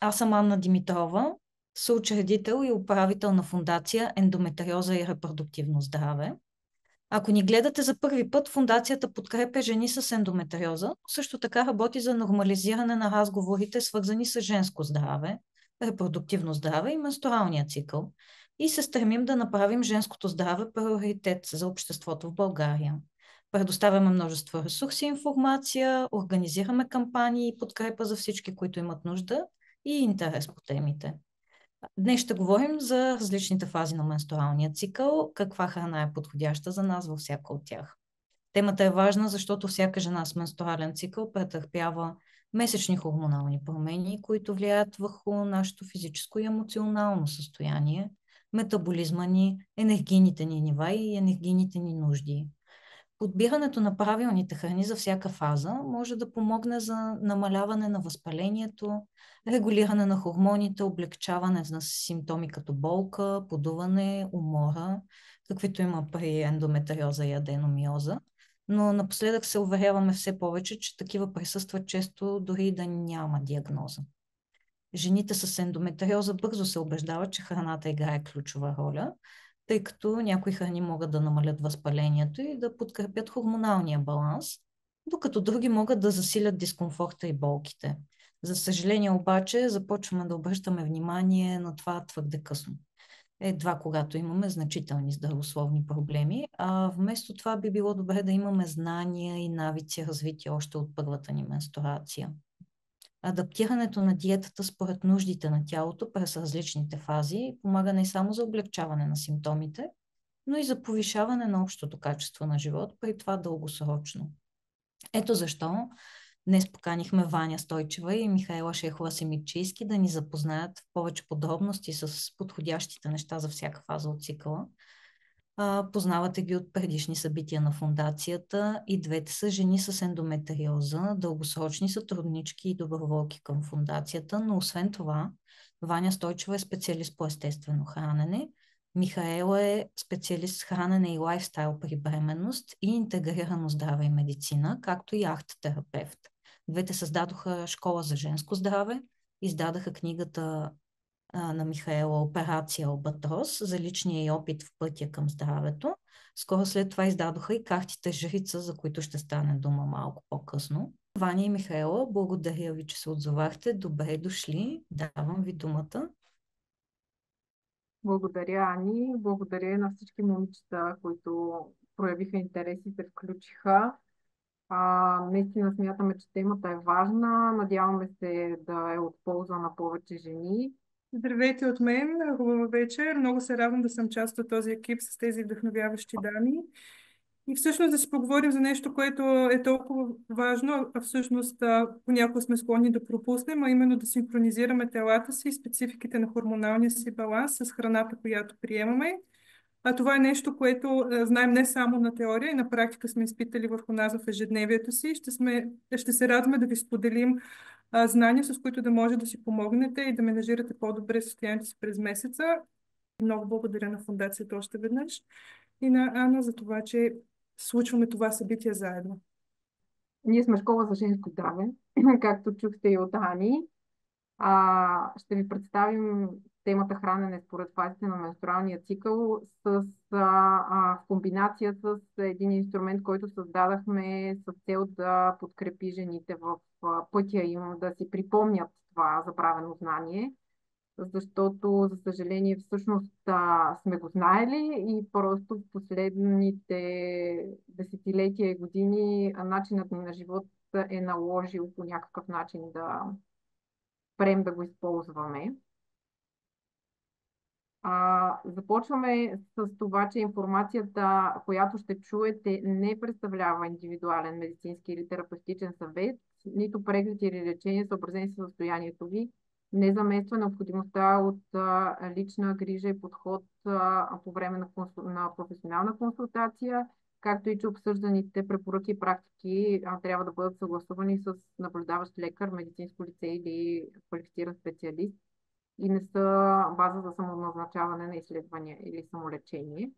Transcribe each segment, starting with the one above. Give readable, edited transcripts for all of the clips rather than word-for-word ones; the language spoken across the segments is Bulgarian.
Аз съм Анна Димитрова, съучредител и управител на фундация Ендометриоза и репродуктивно здраве. Ако ни гледате за първи път, фундацията подкрепя жени с ендометриоза, също така работи за нормализиране на разговорите, свързани с женско здраве, репродуктивно здраве и менструалния цикъл. И се стремим да направим женското здраве приоритет за обществото в България. Предоставяме множество ресурси и информация, организираме кампании и подкрепа за всички, които имат нужда и интерес по темите. Днес ще говорим за различните фази на менструалния цикъл, каква храна е подходяща за нас във всяка от тях. Темата е важна, защото всяка жена с менструален цикъл претърпява месечни хормонални промени, които влияят върху нашето физическо и емоционално състояние, метаболизма ни, енергийните ни нива и енергийните ни нужди. Подбирането на правилните храни за всяка фаза може да помогне за намаляване на възпалението, регулиране на хормоните, облегчаване на симптоми като болка, подуване, умора, каквито има при ендометриоза и аденомиоза. Но напоследък се уверяваме все повече, че такива присъстват често дори и да няма диагноза. Жените с ендометриоза бързо се убеждават, че храната играе ключова роля, тъй като някои храни могат да намалят възпалението и да подкрепят хормоналния баланс, докато други могат да засилят дискомфорта и болките. За съжаление обаче започваме да обръщаме внимание на това твърде късно. Едва когато имаме значителни здравословни проблеми, а вместо това би било добре да имаме знания и навици, развити още от първата ни менструация. Адаптирането на диетата според нуждите на тялото през различните фази помага не само за облегчаване на симптомите, но и за повишаване на общото качество на живот, при това дългосрочно. Ето защо днес поканихме Ваня Стойчева и Михаела Шехова-Семичийски да ни запознаят в повече подробности с подходящите неща за всяка фаза от цикъла. Познавате ги от предишни събития на фундацията. И двете са жени с ендометриоза, дългосрочни сътруднички и доброволки към фундацията, но освен това Ваня Стойчева е специалист по естествено хранене, Михаела е специалист в хранене и лайфстайл при бременност и интегрирано здраве и медицина, както и арт-терапевт. Двете създадоха школа за женско здраве, издадаха книгата на Михаела "Операция Албатрос" за личния й опит в пътя към здравето. Скоро след това издадоха и картите Жрица, за които ще стане дума малко по-късно. Ваня и Михаела, благодаря ви, че се отзовахте. Добре дошли. Давам ви думата. Благодаря, Ани. Благодаря на всички момичета, които проявиха интерес и се включиха. Наистина смятаме, че темата е важна. Надяваме се да е от полза на повече жени. Здравейте от мен, хубава вечер. Много се радвам да съм част от този екип с тези вдъхновяващи дами. И всъщност да си поговорим за нещо, което е толкова важно, а всъщност понякога сме склонни да пропуснем, а именно да синхронизираме телата си и спецификите на хормоналния си баланс с храната, която приемаме. А това е нещо, което знаем не само на теория, и на практика сме изпитали върху нас в ежедневието си. Ще се радваме да ви споделим знания, с които да може да си помогнете и да менажирате по-добре състоянието си през месеца. Много благодаря на фундацията още веднъж и на Ана за това, че случваме това събитие заедно. Ние сме школа за женско здраве, както чухте и от Ани. Ще ви представим темата хранене според фазите на менструалния цикъл в комбинация с един инструмент, който създадахме с цел да подкрепи жените в пътя им да си припомнят това забравено знание, защото, за съжаление, всъщност сме го знаели и просто в последните десетилетия и години начинът ни на живот е наложил по някакъв начин да спрем да го използваме. Започваме с това, че информацията, която ще чуете, не представлява индивидуален медицински или терапевтичен съвет, нито преглед или лечение, съобразени с състоянието ви, не замества необходимостта от лична грижа и подход по време на професионална консултация, както и че обсъжданите препоръки и практики трябва да бъдат съгласувани с наблюдаващ лекар, медицинско лице или квалифициран специалист и не са база за самоназначаване на изследвания или самолечение.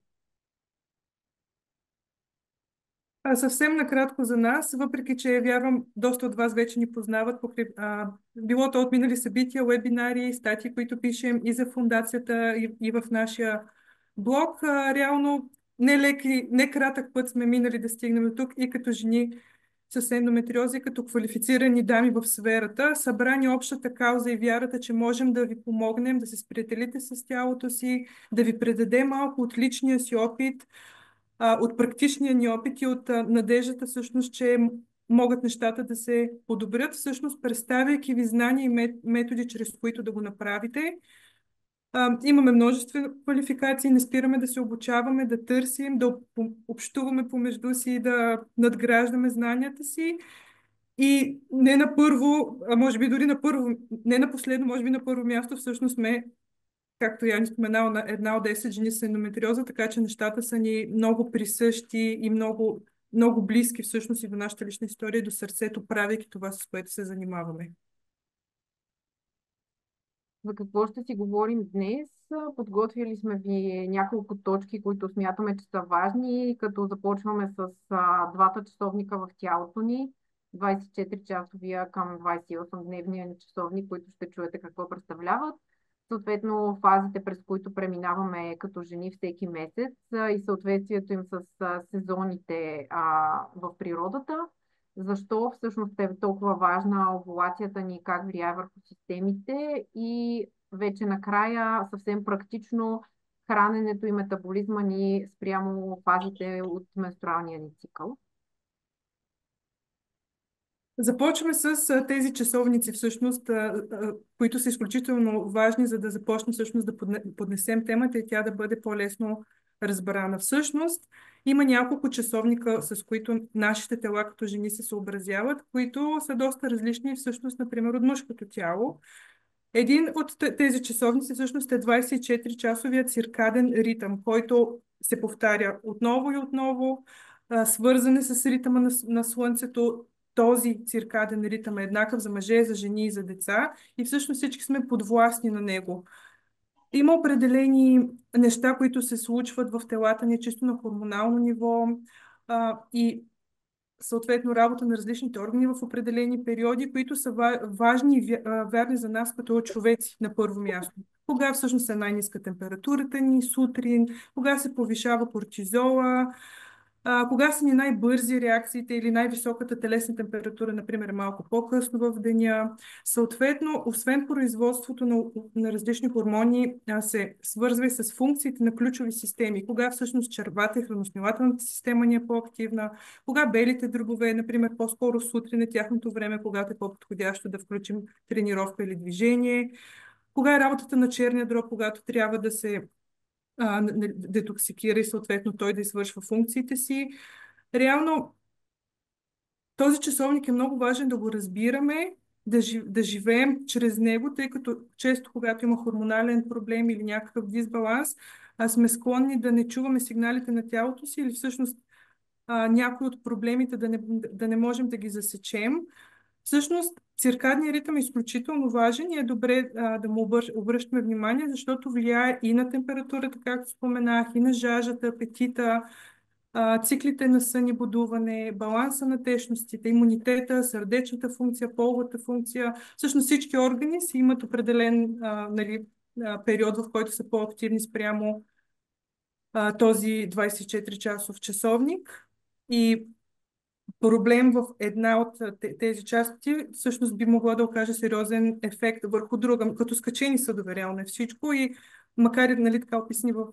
Съвсем накратко за нас, въпреки че вярвам, доста от вас вече ни познават, било то от минали събития, вебинари, статии, които пишем и за фундацията, и в нашия блог. Реално не кратък път сме минали да стигнем до тук и като жени с ендометриоза, и като квалифицирани дами в сферата, събрани общата кауза и вярата, че можем да ви помогнем да се сприятелите с тялото си, да ви предадем малко от личния си опит, от практичния ни опит и от надеждата всъщност, че могат нещата да се подобрят, всъщност представяйки ви знания и методи, чрез които да го направите. Имаме множество квалификации, не спираме да се обучаваме, да търсим, да общуваме помежду си, да надграждаме знанията си. И не на първо, а може би дори на първо, не на последно, може би на първо място всъщност сме, както Яни споменала, на една от 10 жени с ендометриоза, така че нещата са ни много присъщи и много, много близки всъщност и до нашата лична история, и до сърцето, правейки това, с което се занимаваме. За какво ще си говорим днес? Подготвили сме ви няколко точки, които смятаме, че са важни, като започваме с двата часовника в тялото ни, 24-часовия към 28-дневния ни часовник, които ще чуете какво представляват. Съответно, фазите, през които преминаваме като жени всеки месец и съответствието им с сезоните в природата. Защо всъщност е толкова важна овулацията ни, как влияе върху системите и вече накрая съвсем практично храненето и метаболизма ни спрямо фазите от менструалния ни цикъл. Започваме с тези часовници, всъщност, които са изключително важни, за да започнем всъщност да поднесем темата и тя да бъде по-лесно разбрана. Всъщност, има няколко часовника, с които нашите тела като жени се съобразяват, които са доста различни, всъщност, например, от мъжкото тяло. Един от тези часовници всъщност е 24-часовия циркаден ритъм, който се повтаря отново и отново, свързан е с ритъма на Слънцето. Този циркаден ритъм е еднакъв за мъже, за жени и за деца и всъщност всички сме подвластни на него. Има определени неща, които се случват в телата ни чисто на хормонално ниво и съответно работа на различните органи в определени периоди, които са важни и верни за нас като човеци на първо място. Кога всъщност е най-ниска температурата ни, сутрин, кога се повишава кортизола, кога са ни най-бързи реакциите или най-високата телесна температура, например, малко по-късно в деня. Съответно, освен производството на различни хормони, се свързва и с функциите на ключови системи. Кога всъщност червата и храносмилателната система ни е по-активна, кога белите дробове, например, по-скоро сутрин е тяхното време, когато е по-подходящо да включим тренировка или движение. Кога е работата на черния дроб, когато трябва да се детоксикира и съответно той да извършва функциите си. Реално този часовник е много важен да го разбираме, да живеем чрез него, тъй като често, когато има хормонален проблем или някакъв дисбаланс, сме склонни да не чуваме сигналите на тялото си или всъщност някои от проблемите да не можем да ги засечем. Всъщност, циркадният ритъм е изключително важен и е добре да му обръщаме внимание, защото влияе и на температурата, както споменах, и на жажата, апетита, циклите на сън и будуване, баланса на течностите, имунитета, сърдечната функция, половата функция. Всъщност всички органи си имат определен период, в който са по-активни спрямо този 24-часов часовник. И проблем в една от тези части всъщност би могло да окаже сериозен ефект върху друга, като скачени съдове реално е всичко и макар и нали, така описани в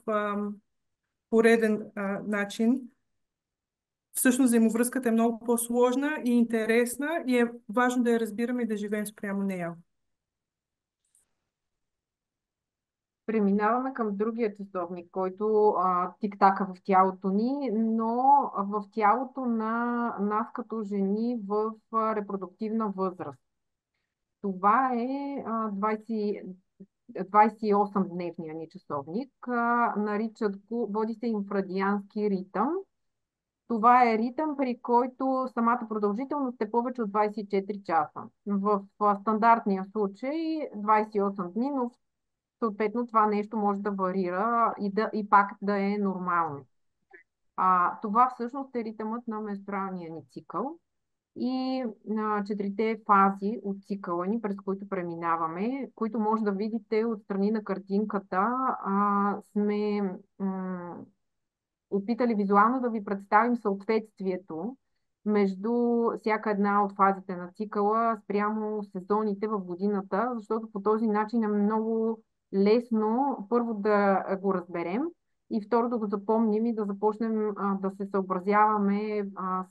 пореден начин, всъщност взаимовръзката е много по-сложна и интересна и е важно да я разбираме и да живеем спрямо нея. Преминаваме към другия часовник, който тик-така в тялото ни, но в тялото на нас като жени в репродуктивна възраст. Това е 28-дневния ни часовник. Наричат го, води се инфрадиански ритъм. Това е ритъм, при който самата продължителност е повече от 24 часа. В стандартния случай 28 дни, но съответно това нещо може да варира и пак да е нормално. Това всъщност е ритъмът на менструалния ни цикъл и на четирите фази от цикъла ни, през които преминаваме, които може да видите отстрани на картинката. Сме опитали визуално да ви представим съответствието между всяка една от фазите на цикъла спрямо сезоните в годината, защото по този начин е много лесно първо да го разберем и второ да го запомним и да започнем да се съобразяваме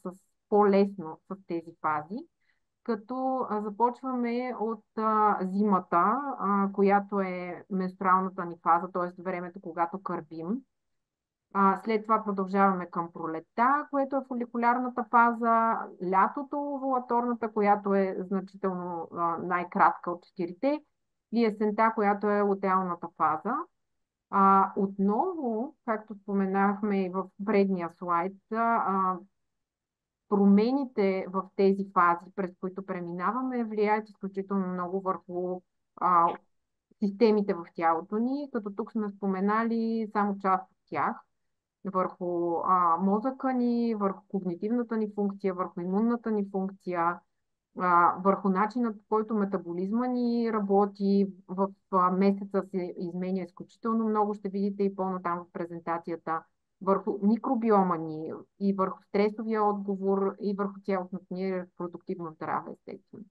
с по-лесно с тези фази. Като започваме от зимата, която е менструалната ни фаза, т.е. времето, когато кърбим. След това продължаваме към пролетта, което е фоликулярната фаза, лятото, овулаторната, която е значително най-кратка от четирите, и есента, която е лутеалната фаза. Отново, както споменахме и в предния слайд, промените в тези фази, през които преминаваме, влияят изключително много върху системите в тялото ни, като тук сме споменали само част от тях, върху мозъка ни, върху когнитивната ни функция, върху имунната ни функция, върху начинът, по който метаболизма ни работи. В месеца се изменя изключително много, ще видите и по-натам в презентацията, върху микробиома ни и върху стресовия отговор и върху цялостното ни репродуктивно здраве, естествено.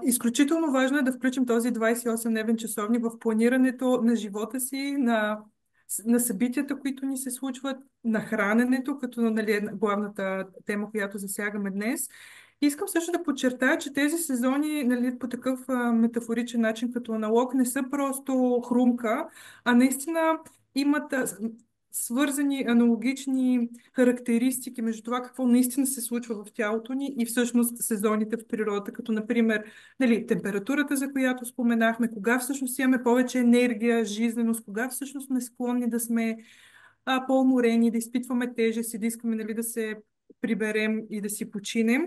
Изключително важно е да включим този 28-дневен часовник в планирането на живота си, на събитията, които ни се случват, на храненето, като нали, главната тема, която засягаме днес. Искам също да подчертая, че тези сезони нали, по такъв метафоричен начин, като аналог, не са просто хрумка, а наистина имат свързани аналогични характеристики между това какво наистина се случва в тялото ни и всъщност сезоните в природата, като например нали, температурата, за която споменахме, кога всъщност имаме повече енергия, жизненост, кога всъщност сме склонни да сме по-уморени, да изпитваме тежест и да искаме нали, да се приберем и да си починем.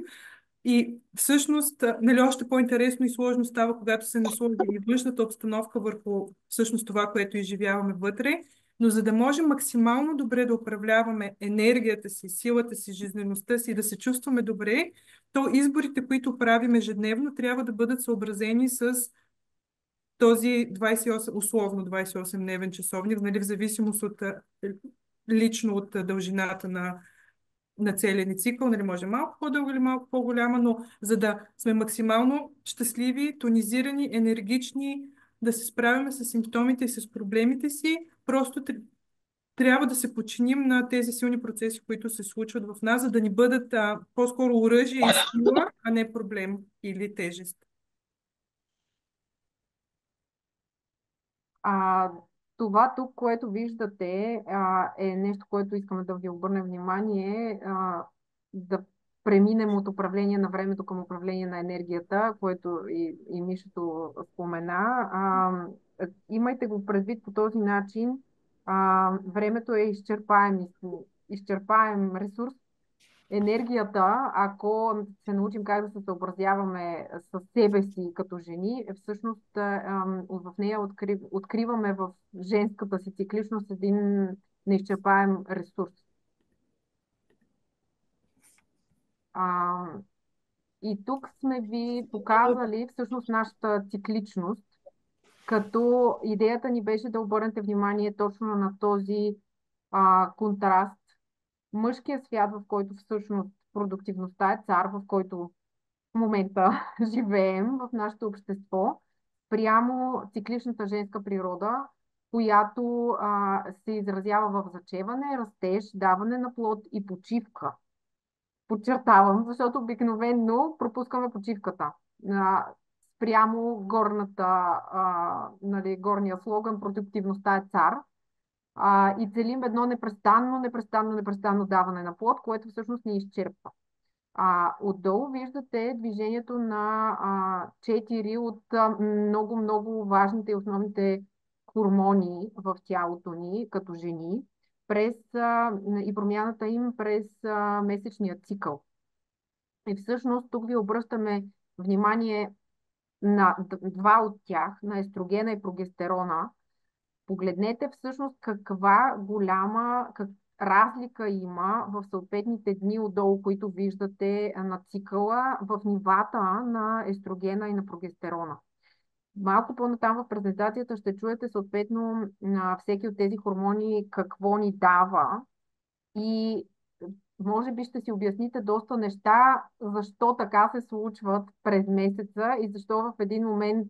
И всъщност, нали, още по-интересно и сложно става, когато се насложи и външната обстановка върху всъщност това, което изживяваме вътре. Но за да можем максимално добре да управляваме енергията си, силата си, жизнеността си и да се чувстваме добре, то изборите, които правим ежедневно, трябва да бъдат съобразени с този 28, условно 28-дневен часовник, нали, в зависимост от лично от дължината на целия ни цикъл, нали, може малко по-дълго или малко по-голяма, но за да сме максимално щастливи, тонизирани, енергични, да се справяме с симптомите и с проблемите си, просто трябва да се подчиним на тези силни процеси, които се случват в нас, за да ни бъдат по-скоро оръжие и сила, а не проблем или тежест. Това тук, което виждате, е нещо, което искаме да ви обърнем внимание, да преминем от управление на времето към управление на енергията, което и Мишето спомена. Имайте го предвид по този начин. Времето е изчерпаем ресурс. Енергията, ако се научим как да се съобразяваме с себе си като жени, всъщност в нея откриваме в женската си цикличност един неизчерпаем ресурс. И тук сме ви показали всъщност нашата цикличност, като идеята ни беше да обърнете внимание точно на този контраст. Мъжкият свят, в който всъщност продуктивността е цар, в който в момента живеем в нашето общество, прямо цикличната женска природа, която се изразява в зачеване, растеж, даване на плод и почивка. Подчертавам, защото обикновено пропускаме почивката. Спрямо нали, горния слоган "Продуктивността е цар", и целим едно непрестанно даване на плод, което всъщност ни изчерпва. Отдолу виждате движението на 4 от много важните и основните хормони в тялото ни, като жени, и промяната им през месечния цикъл. И всъщност тук ви обръщаме внимание на два от тях, на естрогена и прогестерона, Погледнете всъщност каква голяма разлика има в съответните дни отдолу, които виждате на цикъла в нивата на естрогена и на прогестерона. Малко по-натам в презентацията ще чуете съответно на всеки от тези хормони какво ни дава и може би ще си обясните доста неща, защо така се случват през месеца и защо в един момент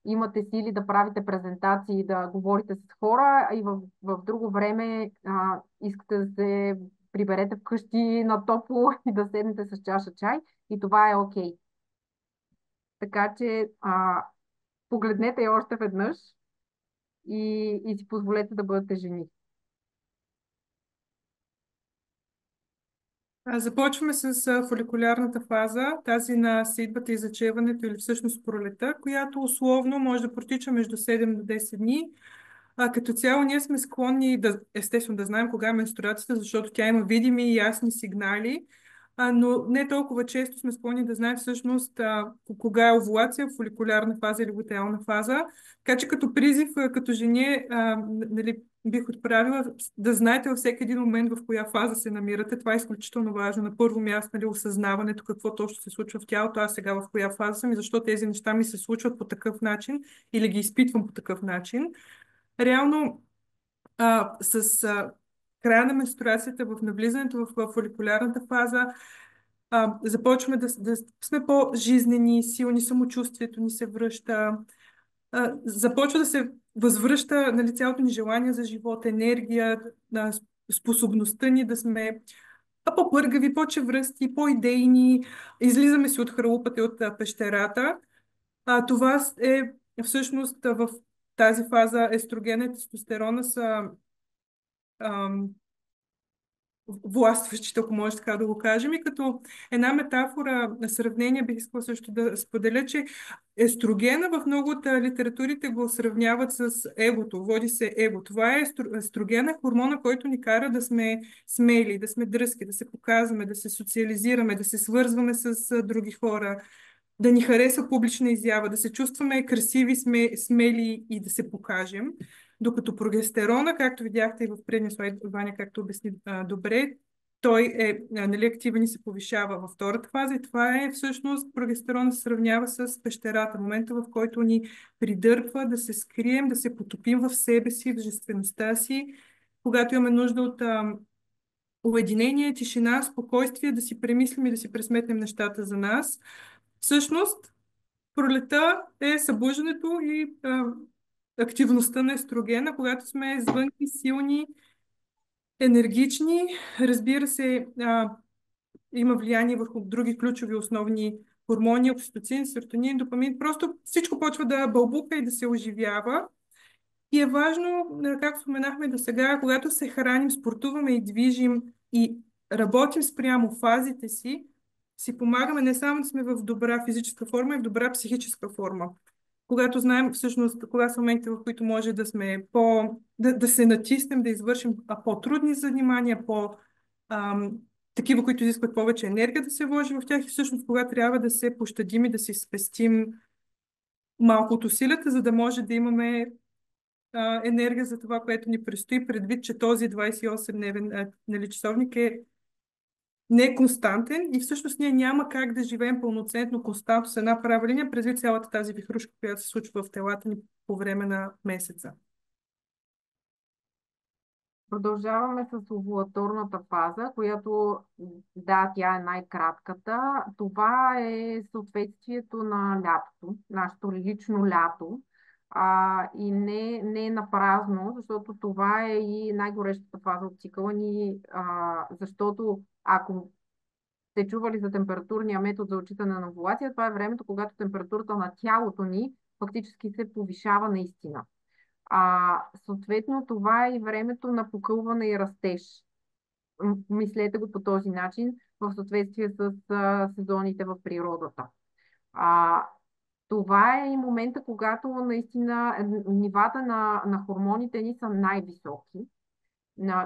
имате сили да правите презентации и да говорите с хора, и в друго време искате да се приберете вкъщи на топло и да седнете с чаша чай и това е окей. Така че погледнете я още веднъж и си позволете да бъдете жени. Започваме с фоликулярната фаза, тази на сеитбата и зачеването или всъщност пролета, която условно може да протича между 7 до 10 дни. Като цяло ние сме склонни естествено да знаем кога е менструацията, защото тя има видими и ясни сигнали, но не толкова често сме склонни да знаем всъщност кога е овулация, фоликулярна фаза или лутеална фаза. Така че като призив, като жени, нали, бих отправила да знаете във всеки един момент в коя фаза се намирате. Това е изключително важно. На първо място, нали, осъзнаването какво точно се случва в тялото, аз сега в коя фаза съм и защо тези неща ми се случват по такъв начин или ги изпитвам по такъв начин. Реално, с края на менструацията, в навлизането в фоликулярната фаза, започваме да сме по-жизнени, силни, самочувствието ни се връща, започва да се възвръща, нали, цялото ни желание за живот, енергия, способността ни да сме по-пъргави, по-чевръсти, по-идейни, излизаме си от хралупата и от пещерата. Това е всъщност в тази фаза естрогена и тестостерона са властващите, ако може така да го кажем. И като една метафора на сравнение бих искала също да споделя, че естрогена в много от литературите го сравняват с егото. Води се его. Това е естрогена, хормона, който ни кара да сме смели, да сме дръзки, да се показваме, да се социализираме, да се свързваме с други хора, да ни харесва публична изява, да се чувстваме красиви, смели и да се покажем. Докато прогестерона, както видяхте и в предния слайд, Ваня, както обясни добре, той е, нали, активен и се повишава във втората фаза и това е всъщност прогестерон се сравнява с пещерата, момента в който ни придърпва да се скрием, да се потопим в себе си, в женствеността си, когато имаме нужда от уединение, тишина, спокойствие, да си премислим и да си пресметнем нещата за нас. Всъщност, пролета е събуждането и активността на естрогена, когато сме звънки, силни, енергични. Разбира се, има влияние върху други ключови основни хормони, окситоцин, серотонин, допамин. Просто всичко почва да бълбука и да се оживява. И е важно, както споменахме до сега, когато се храним, спортуваме и движим и работим спрямо фазите си помагаме не само да сме в добра физическа форма, и в добра психическа форма. Когато знаем всъщност кога са моментите, в които може да сме да се натиснем, да извършим по-трудни занимания, такива, които изискват повече енергия да се вложи в тях и всъщност кога трябва да се пощадим и да си спестим малко от усилията, за да може да имаме енергия за това, което ни предстои, предвид, че този 28-дневен часовник е не константен и всъщност ние няма как да живеем пълноценно, константно с една права линия, предвид цялата тази вихрушка, която се случва в телата ни по време на месеца. Продължаваме с овулаторната фаза, която, да, тя е най-кратката. Това е съответствието на лятото, нашето лично лято. И не е на празно, защото това е и най-горещата фаза от цикъла ни, защото ако сте чували за температурния метод за отчитане на овулация, това е времето, когато температурата на тялото ни фактически се повишава наистина. Съответно, това е и времето на покълване и растеж. Мислете го по този начин, в съответствие с сезоните в природата. Това е и момента, когато наистина нивата на хормоните ни са най-високи.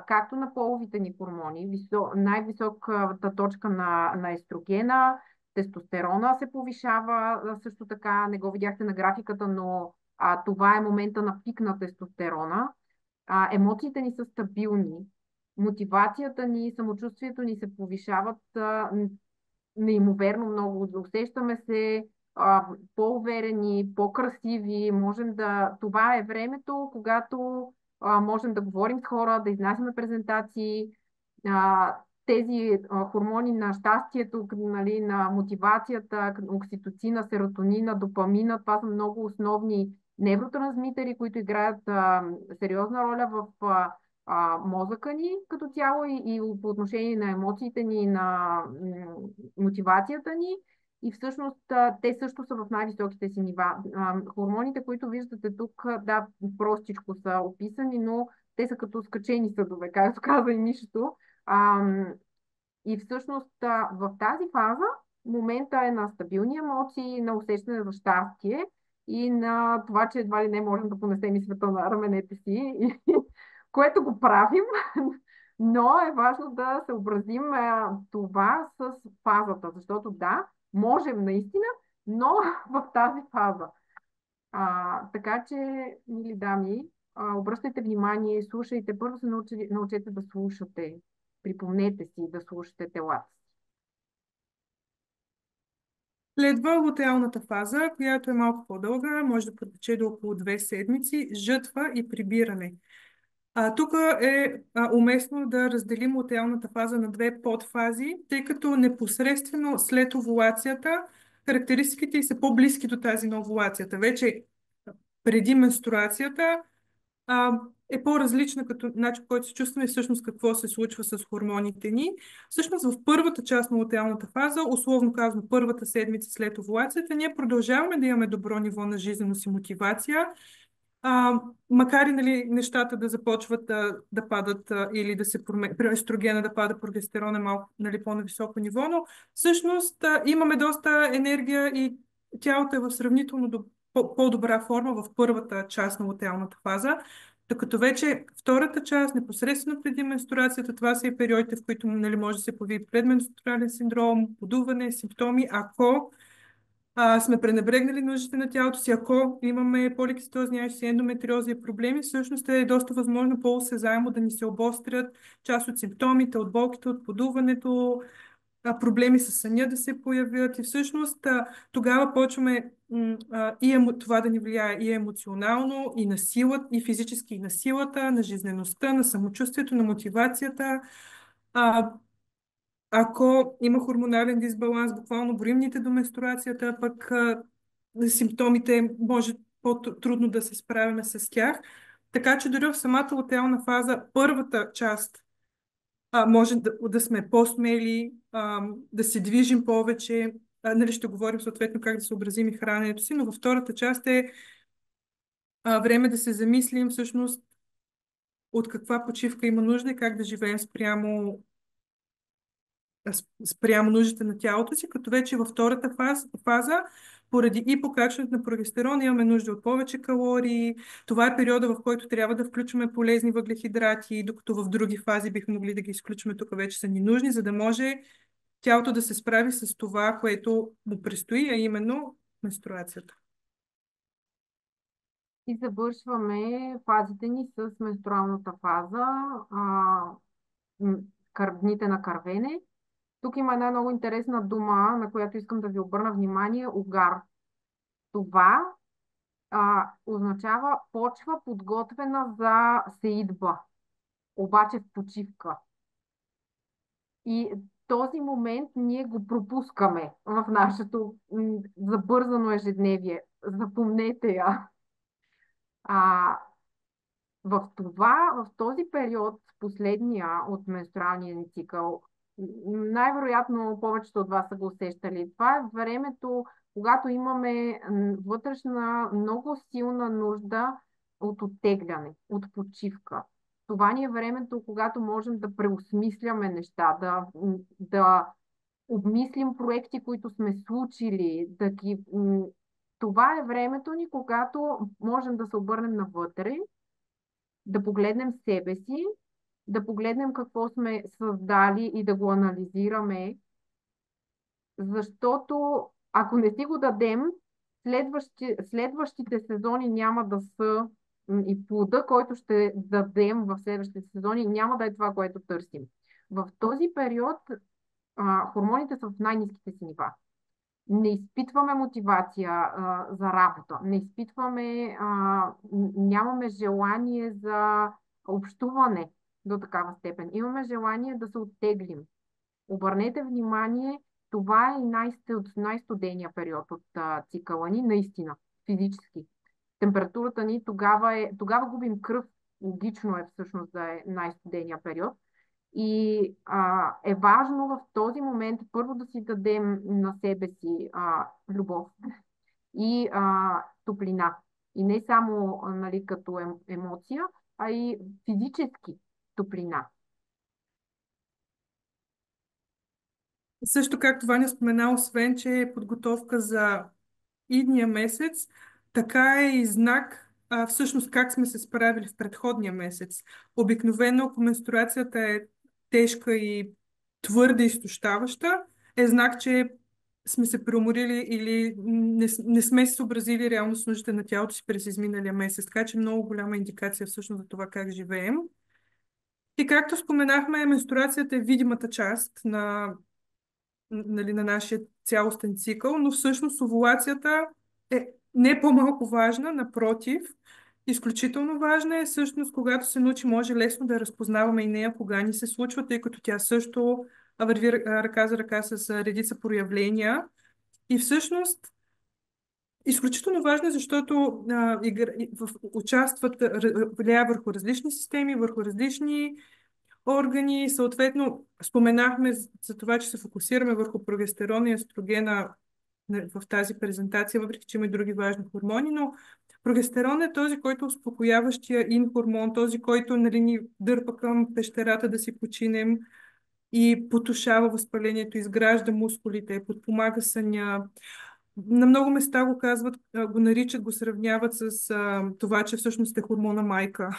Както на половите ни хормони, най-високата точка на естрогена, тестостерона се повишава, също така, не го видяхте на графиката, но Това е момента на пик на тестостерона. Емоциите ни са стабилни. Мотивацията ни, самочувствието ни се повишават неимоверно много. Усещаме се по-уверени, по-красиви. Това е времето, когато можем да говорим с хора, да изнасяме презентации. Тези хормони на щастието, нали, на мотивацията, окситоцина, серотонина, допамина, това са много основни невротрансмитери, които играят сериозна роля в мозъка ни като цяло и по отношение на емоциите ни, на мотивацията ни. И всъщност те също са в най-високите си нива. Хормоните, които виждате тук, да, простичко са описани, но те са като скачени съдове, както каза и Мишето. И всъщност в тази фаза момента е на стабилни емоции, на усещане за щастие и на това, че едва ли не можем да понесем и света на раменете си, което го правим, но е важно да съобразим това с фазата, защото да, можем наистина, но в тази фаза. Така че, мили дами, обръщайте внимание, слушайте. Първо се научете да слушате. Припомнете си да слушате телата си. Следва лутеалната фаза, която е малко по-дълга, може да протече до около 2 седмици, жътва и прибиране. Тук е уместно да разделим лутеалната фаза на 2 подфази, тъй като непосредствено след овулацията характеристиките са по-близки до тази на овулацията. Вече преди менструацията е по-различна като начин, който се чувстваме всъщност какво се случва с хормоните ни. Всъщност в първата част на лутеалната фаза, условно казано първата седмица след овулацията, ние продължаваме да имаме добро ниво на жизненост и мотивация, макар и нали, нещата да започват да падат или да се променят, при естрогена да пада, прогестерон е малко нали, по-нависоко ниво, но всъщност имаме доста енергия и тялото е в сравнително по-добра форма в първата част на лутеалната фаза, докато вече втората част, непосредствено преди менструацията, това са и периодите, в които нали, може да се появи предменструален синдром, подуване, симптоми, ако сме пренебрегнали нуждите на тялото си, ако имаме поликистозни айси, ендометриоза и проблеми, всъщност е доста възможно по-осезаемо да ни се обострят част от симптомите, от болките, от подуването, проблеми с съня да се появят и всъщност тогава почваме това да ни влияе и емоционално, и на силата, и физически, и на силата, на жизнеността, на самочувствието, на мотивацията. Ако има хормонален дисбаланс, буквално броим дните до менструацията, пък симптомите може по-трудно да се справяме с тях. Така че дори в самата лутеална фаза, първата част може да сме по-смели, да се движим повече. Нали, ще говорим съответно как да съобразим и храненето си, но във втората част е време да се замислим всъщност от каква почивка има нужда и как да живеем спрямо нуждите на тялото си, като вече във втората фаза, поради и покачването на прогестерон, имаме нужда от повече калории. Това е периода, в който трябва да включваме полезни въглехидрати, докато в други фази бихме могли да ги изключваме, тук вече са ни нужни, за да може тялото да се справи с това, което му предстои, а именно менструацията. И завършваме фазите ни с менструалната фаза, дните на кървене. Тук има една много интересна дума, на която искам да ви обърна внимание – угар. Това означава почва подготвена за сеидба, обаче в почивка. И този момент ние го пропускаме в нашето забързано ежедневие. Запомнете я. В този период, последния от менструалния ни цикъл, най-вероятно повечето от вас са го усещали. Това е времето, когато имаме вътрешна, много силна нужда от оттегляне, от почивка. Това ни е времето, когато можем да преосмисляме неща, да обмислим проекти, които сме случили. Това е времето ни, когато можем да се обърнем навътре, да погледнем себе си, да погледнем какво сме създали и да го анализираме, защото ако не си го дадем, следващите сезони няма да са и плода, който ще дадем в следващите сезони, няма да е това, което търсим. В този период хормоните са в най-низките си нива. Не изпитваме мотивация за работа, не изпитваме, нямаме желание за общуване до такава степен. Имаме желание да се оттеглим. Обърнете внимание, това е най-студения период от цикъла ни, наистина, физически. Температурата ни тогава губим кръв. Логично е всъщност да е най-студения период. И е важно в този момент първо да си дадем на себе си любов и топлина. И не само нали, като емоция, а и физически топлина. Също както Ваня спомена, освен, че е подготовка за идния месец, така е и знак всъщност как сме се справили в предходния месец. Обикновено, ако менструацията е тежка и твърде изтощаваща, е знак, че сме се преуморили или не сме се съобразили реално с нуждите на тялото си през изминалия месец. Така че много голяма индикация всъщност за това как живеем. И както споменахме, менструацията е видимата част нали, на нашия цялостен цикъл, но всъщност овулацията е не по-малко важна, напротив, изключително важна е всъщност, когато се научи, може лесно да разпознаваме и нея, кога ни се случва, тъй като тя също върви ръка за ръка с редица проявления. И всъщност изключително важно е, защото участват, влияе върху различни системи, върху различни органи. Съответно, споменахме за това, че се фокусираме върху прогестерона и естрогена в тази презентация, въпреки че има и други важни хормони, но прогестерон е този, който е успокояващия ин хормон, този, който нали, ни дърпа към пещерата да си починем и потушава възпалението, изгражда мускулите, подпомага съня. На много места го казват, го наричат, го сравняват с това, че всъщност е хормона майка.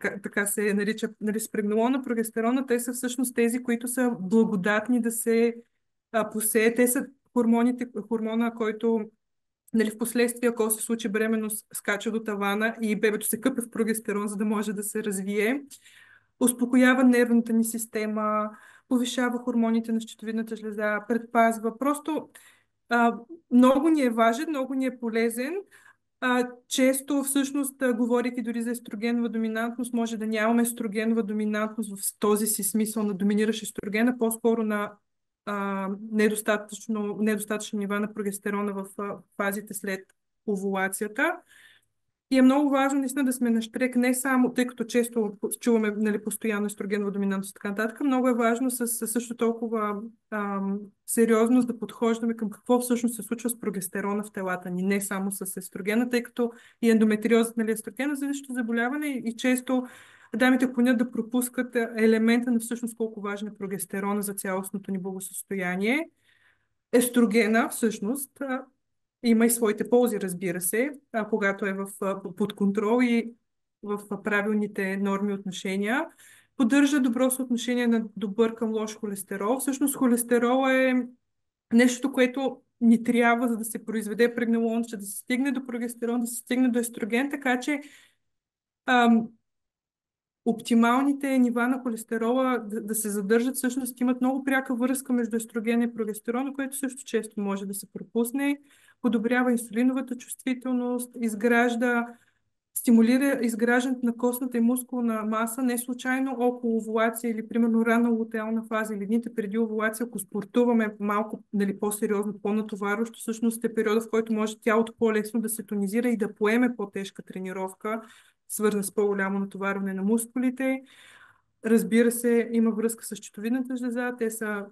Така се нарича, нали, с прегнолона, прогестерона. Те са всъщност тези, които са благодатни да се посеят. Те са хормона, който нали, в последствие, ако се случи бременност, скача до тавана и бебето се къпе в прогестерон, за да може да се развие. Успокоява нервната ни система, повишава хормоните на щитовидната жлеза, предпазва. Просто много ни е важен, много ни е полезен. Често, всъщност, говорейки дори за естрогенова доминантност, може да нямаме естрогенова доминантност в този си смисъл на доминиращ естрогена, по-скоро на недостатъчни нива на прогестерона в фазите след овулацията. И е много важно наистина да сме на щрек, не само, тъй като често чуваме нали, постоянно естрогенова доминантност и така нататък, много е важно също толкова сериозност да подхождаме към какво всъщност се случва с прогестерона в телата ни, не само с естрогена, тъй като и ендометриозът, нали, естрогена, зависщо заболяване и често дамите клонят да пропускат елемента на всъщност колко важен е прогестерона за цялостното ни благосъстояние. Естрогена всъщност има и своите ползи, разбира се, когато е под контрол и в правилните норми и отношения. Поддържа добро съотношение на добър към лош холестерол. Всъщност холестерол е нещо, което ни трябва, за да се произведе прегнелон, че да се стигне до прогестерон, да се стигне до естроген, така че оптималните нива на холестерола да се задържат, всъщност имат много пряка връзка между естрогена и прогестерона, което също често може да се пропусне. Подобрява инсулиновата чувствителност, стимулира изграждането на костната и мускулна маса, не случайно около овулация или примерно рана лутеална фаза или дните преди овулация, ако спортуваме малко нали, по-сериозно, по-натоварващо, всъщност е периода, в който може тялото по-лесно да се тонизира и да поеме по-тежка тренировка, свързана с по-голямо натоварване на мускулите. Разбира се, има връзка с щитовидната жлеза. Те са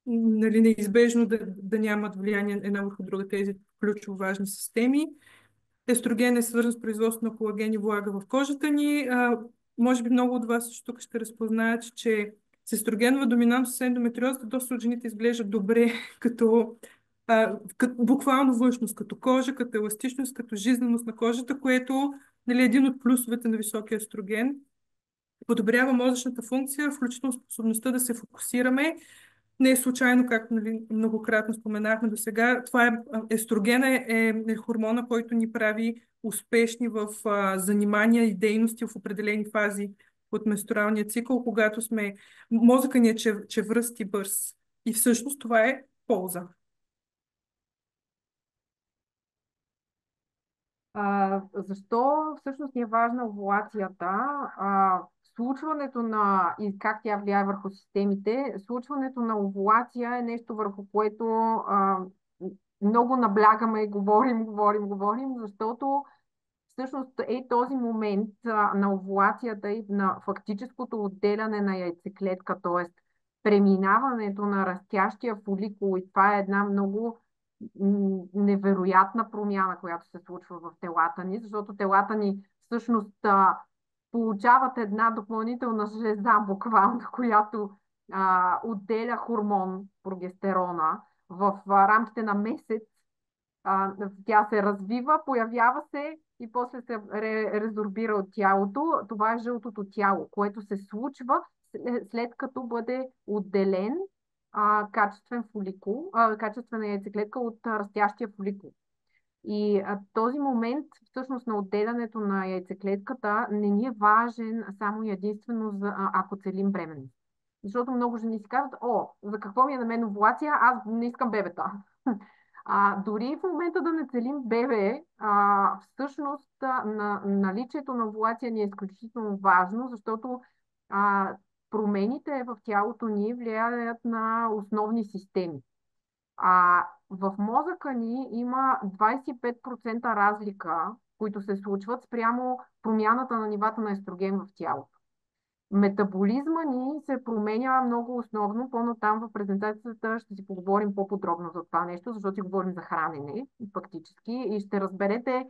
нали, неизбежно да нямат влияние една върху друга тези ключово важни системи. Естроген е свързан с производството на колаген и влага в кожата ни. Може би много от вас също тук ще разпознаят, че с естрогенова доминантност с ендометриозата доста от жените изглеждат добре като буквално външност, като кожа, като еластичност, като жизненост на кожата, което нали, е един от плюсовете на високия естроген. Подобрява мозъчната функция, включително способността да се фокусираме. Не е случайно, както нали, многократно споменахме до сега. Това естрогена е хормона, който ни прави успешни в занимания и дейности в определени фази от менструалния цикъл, когато мозъка ни е чевръст и бърз. И всъщност това е полза. Защо всъщност ни е важна овулацията? Случването и как тя влияе върху системите, случването на овулация е нещо върху което много наблягаме, говорим, защото всъщност е този момент на овулацията и на фактическото отделяне на яйцеклетка, т.е. преминаването на растящия фоликул, и това е една много невероятна промяна, която се случва в телата ни, защото телата ни всъщност получават една допълнителна жлеза, буквално, която отделя хормон прогестерона в рамките на месец. Тя се развива, появява се и после се резорбира от тялото. Това е жълтото тяло, което се случва след като бъде отделен качествен фоликул, качествена яйцеклетка от растящия фоликул. И този момент всъщност на отделянето на яйцеклетката не ни е важен само и единствено ако целим бременност. Защото много жени си казват: за какво ми е на мен овулация, аз не искам бебета. Дори в момента да не целим бебе, всъщност наличието на овулация ни е изключително важно, защото промените в тялото ни влияят на основни системи. В мозъка ни има 25% разлика, които се случват спрямо промяната на нивата на естроген в тялото. Метаболизма ни се променя много основно. По-натам в презентацията ще си поговорим по-подробно за това нещо, защото си говорим за хранене, фактически, и ще разберете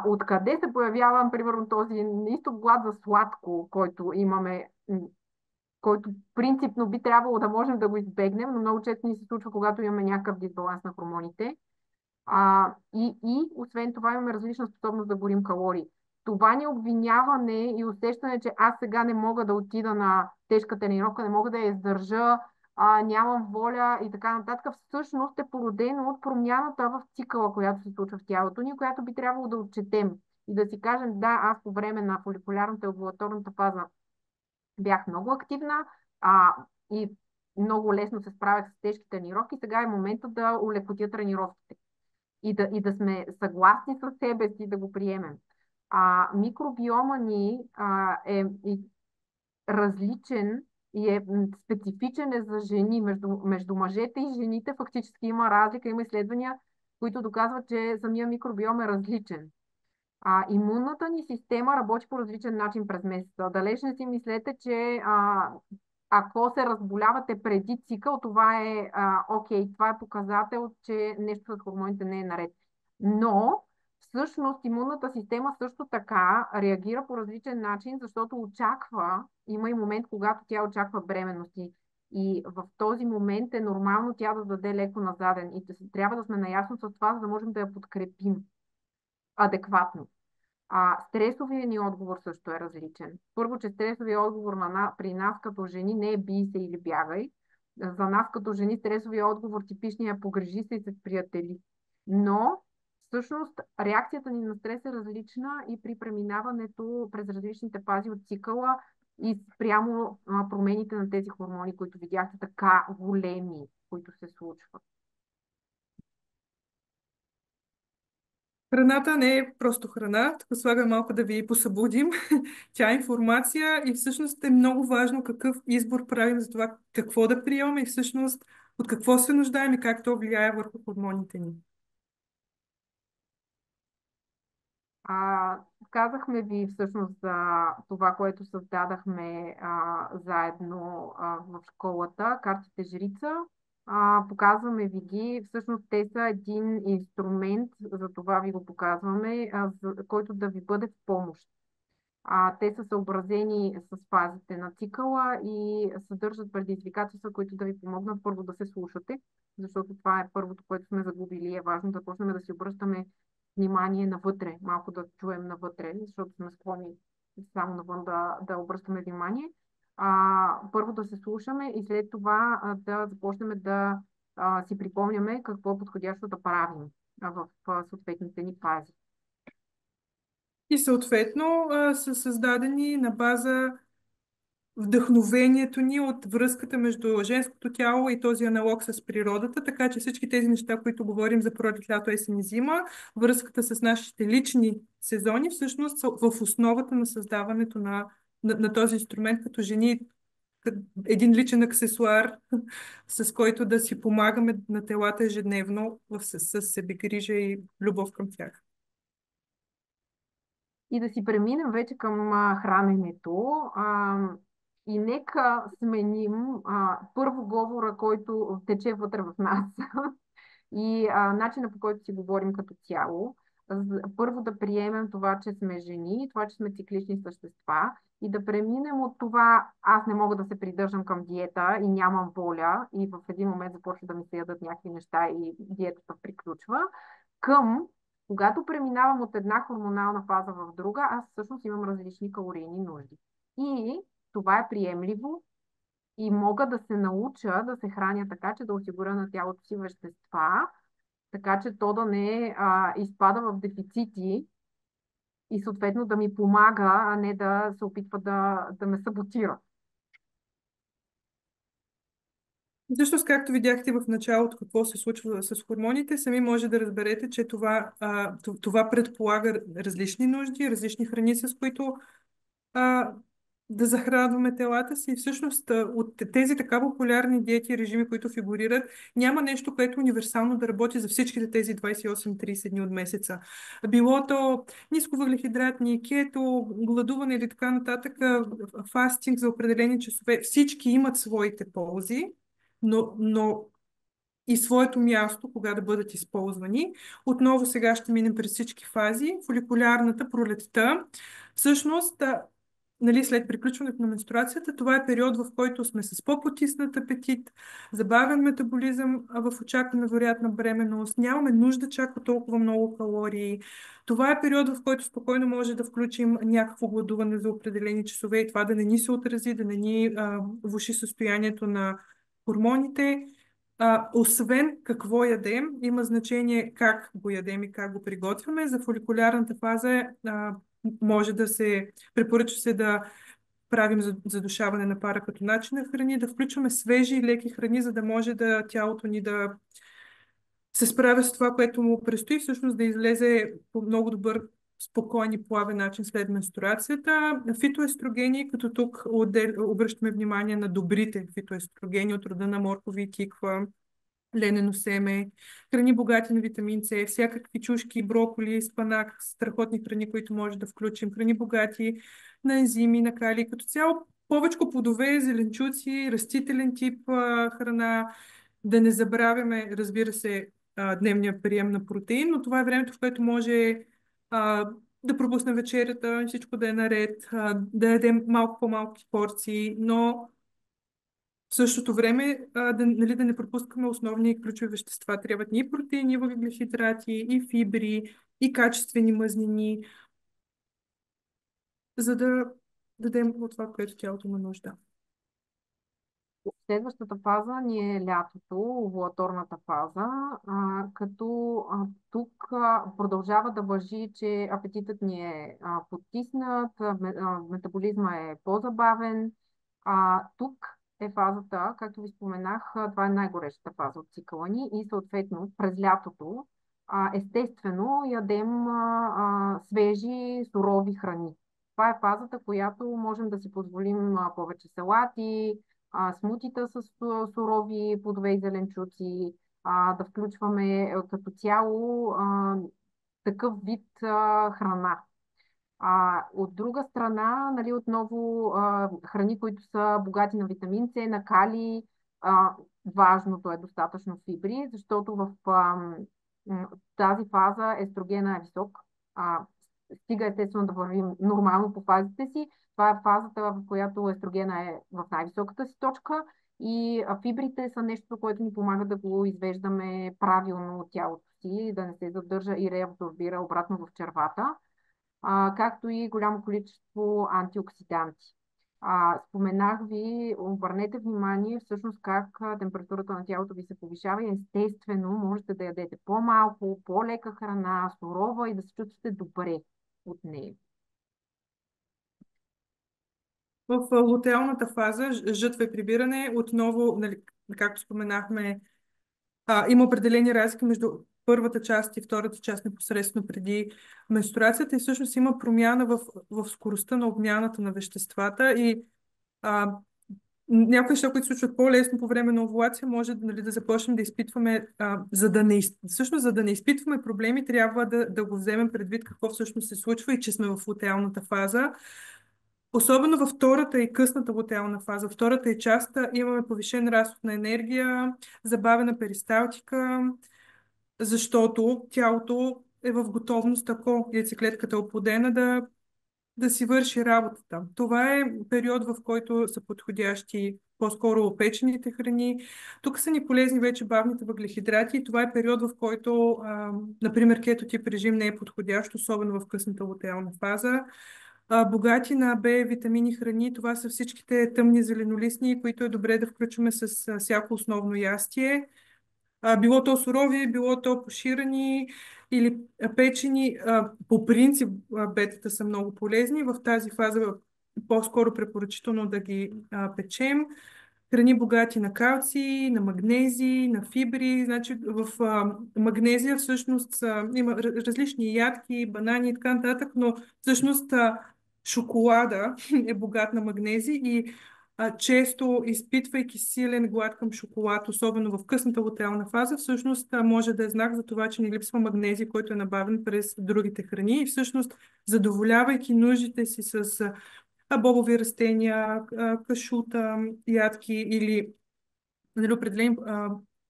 откъде се появява, примерно, този изток глад за сладко, който имаме, който принципно би трябвало да можем да го избегнем, но много често ни се случва, когато имаме някакъв дисбаланс на хормоните. И освен това имаме различна способност да горим калории. Това ни обвиняване и усещане, че аз сега не мога да отида на тежка тренировка, не мога да я издържа, нямам воля и така нататък, всъщност е породено от промяната в цикъла, която се случва в тялото ни, която би трябвало да отчетем и да си кажем: да, аз по време на фоликулярната и овулаторната фаза бях много активна и много лесно се справях с тежки тренировки, сега е момента да улекотя тренировките и да сме съгласни с себе си, да го приемем. Микробиома ни е различен и е специфичен за жени. Между мъжете и жените фактически има разлика, има изследвания, които доказват, че самия микробиом е различен. Имунната ни система работи по различен начин през месеца. Далеч не си мислете, че ако се разболявате преди цикъл, това е окей, това е показател, че нещо с хормоните не е наред. Но всъщност имунната система също така реагира по различен начин, защото има и момент, когато тя очаква бременност. И в този момент е нормално тя да даде леко на заден. И трябва да сме наясно с това, за да можем да я подкрепим адекватно. Стресовия ни отговор също е различен. Първо, че стресовия отговор при нас като жени не е бий се или бягай. За нас като жени стресовия отговор типичния е погрежи се и се приятели. Но всъщност реакцията ни на стрес е различна и при преминаването през различните фази от цикъла и спрямо промените на тези хормони, които видяхте, така големи, които се случват. Храната не е просто храна, тук слагам малко да ви посъбудим. Тя е информация и всъщност е много важно какъв избор правим за това какво да приемаме и всъщност от какво се нуждаем и как то влияе върху хормоните ни. Казахме ви всъщност за това, което създадахме заедно в школата, картите жрица. Показваме ви ги. Всъщност те са един инструмент, за това ви го показваме, който да ви бъде в помощ. Те са съобразени с фазите на цикъла и съдържат предизвикателства, които да ви помогнат първо да се слушате, защото това е първото, което сме загубили. Е важно да почнем да си обръщаме внимание навътре, малко да чуем навътре, защото сме склонни само навън да обръщаме внимание. първо да се слушаме и след това да започнем да си припомняме какво е подходящо да правим в съответните ни фази. И съответно са създадени на база вдъхновението ни от връзката между женското тяло и този аналог с природата, така че всички тези неща, които говорим за пролет, лято, есен и зима, връзката с нашите лични сезони, всъщност са в основата на създаването на този инструмент като жени, един личен аксесуар, с който да си помагаме на телата ежедневно с себегрижа и любов към тях. И да си преминем вече към храненето. И нека сменим първо говора, който тече вътре в нас и начина, по който си говорим като цяло. Първо да приемем това, че сме жени, това, че сме циклични същества и да преминем от това аз не мога да се придържам към диета и нямам воля и в един момент започва да ми се ядат някакви неща и диетата приключва, към когато преминавам от една хормонална фаза в друга, аз всъщност имам различни калорийни нужди. И това е приемливо и мога да се науча да се храня така, че да осигуря на тялото си вещества, така че то да не изпада в дефицити и съответно да ми помага, а не да се опитва да ме саботира. Всъщност, както видяхте в началото какво се случва с хормоните, сами може да разберете, че това предполага различни нужди, различни храни, с които да захранваме телата си. И всъщност от тези така популярни диети и режими, които фигурират, няма нещо, което универсално да работи за всичките тези 28-30 дни от месеца. Било то нисковъглехидратни, кето, гладуване или така нататък, фастинг за определени часове, всички имат своите ползи, но и своето място, кога да бъдат използвани. Отново сега ще минем през всички фази. Фоликулярната, пролетта. Всъщност, нали, след приключването на менструацията, това е период, в който сме с по-потиснат апетит, забавен метаболизъм в очаквана вероятна бременност, нямаме нужда чак от толкова много калории. Това е период, в който спокойно може да включим някакво гладуване за определени часове и това да не ни се отрази, да не ни влоши състоянието на хормоните. Освен какво ядем, има значение как го ядем и как го приготвяме. За фоликулярната фаза може да се препоръчва се да правим задушаване на пара като начин на храни, да включваме свежи и леки храни, за да може тялото ни да се справя с това, което му предстои, всъщност да излезе по много добър, спокоен и плавен начин след менструацията. Фитоестрогени, като тук обръщаме внимание на добрите фитоестрогени от рода на моркови, тиква, ленено семе, храни богати на витамин С, всякакви чушки, броколи, спанак, страхотни храни, които може да включим, храни богати на ензими, на калий, като цяло повече плодове, зеленчуци, растителен тип храна, да не забравяме, разбира се, дневния прием на протеин, но това е времето, в което може да пропуснем вечерята, всичко да е наред, да ядем малко по-малки порции, но в същото време нали, да не пропускаме основни ключови вещества. Трябват ни и протеини, и въглехидрати, и фибри, и качествени мазнини, за да дадем от това, което тялото има нужда. Следващата фаза ни е лятото, овулаторната фаза, като тук продължава да важи, че апетитът ни е потиснат, метаболизма е по-забавен. Тук е фазата, както ви споменах, това е най-горещата фаза от цикъла ни и съответно през лятото естествено ядем свежи, сурови храни. Това е фазата, която можем да си позволим повече салати, смутита с сурови плодове и зеленчуци, да включваме като цяло такъв вид храна. От друга страна, нали, отново храни, които са богати на витамин С, на калий, важното е достатъчно фибри, защото в тази фаза естрогена е висок. Стига естествено да вървим нормално по фазите си. Това е фазата, в която естрогена е в най-високата си точка и фибрите са нещо, което ни помага да го извеждаме правилно от тялото си, да не се задържа и реабсорбира обратно в червата, както и голямо количество антиоксиданти. Споменах ви, обърнете внимание всъщност как температурата на тялото ви се повишава и естествено можете да ядете по-малко, по-лека храна, сурова и да се чувствате добре от нея. В лутеалната фаза, жътва и прибиране, отново, нали, както споменахме, има определени разлики между първата част и втората част непосредствено преди менструацията и всъщност има промяна в скоростта на обмяната на веществата и някои неща, които се случват по-лесно по време на овулация, може, нали, да започнем да изпитваме, всъщност, за да не изпитваме проблеми, трябва да го вземем предвид какво всъщност се случва и че сме в лутеалната фаза. Особено във втората и късната лутеална фаза, втората и частта, имаме повишен разход на енергия, забавена перисталтика, защото тялото е в готовност, ако яйцеклетката е оплодена, да си върши работата. Това е период, в който са подходящи по-скоро опечените храни. Тук са ни полезни вече бавните въглехидрати и това е период, в който, например, кетотип режим не е подходящ, особено в късната лутеална фаза. Богати на Б витамини храни, това са всичките тъмни зеленолистни, които е добре да включваме с всяко основно ястие. Било то сурови, било то поширани или печени. По принцип бетата са много полезни. В тази фаза по-скоро препоръчително да ги печем. Храни богати на калци, на магнези, на фибри. Значи в магнезия всъщност има различни ядки, банани и така нататък, но всъщност шоколада е богат на магнези и често изпитвайки силен глад към шоколад, особено в късната лутеална фаза, всъщност може да е знак за това, че ни липсва магнезий, който е набавен през другите храни и всъщност задоволявайки нуждите си с бобови растения, кашута, ядки или, нали, определени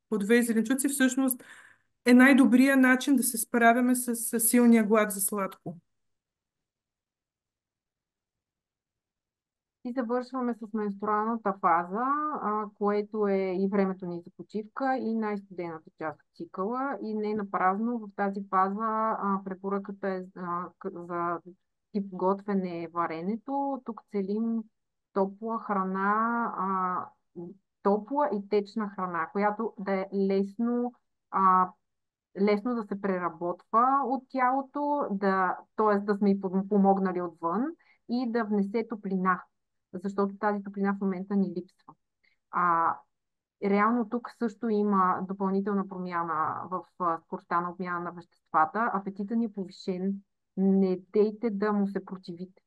плодове и зеленчуци, всъщност е най-добрият начин да се справяме с силния глад за сладко. И завършваме с менструалната фаза, което е и времето ни за почивка и най-студената част от цикъла. И не напразно в тази фаза препоръката е за тип готвене варенето. Тук целим топла храна, топла и течна храна, която да е лесно да се преработва от тялото, т.е. да сме и помогнали отвън и да внесе топлина, защото тази топлина в момента ни липсва. Реално тук също има допълнителна промяна в скоростта на обмяна на веществата. Апетитът ни е повишен. Не дейте да му се противите.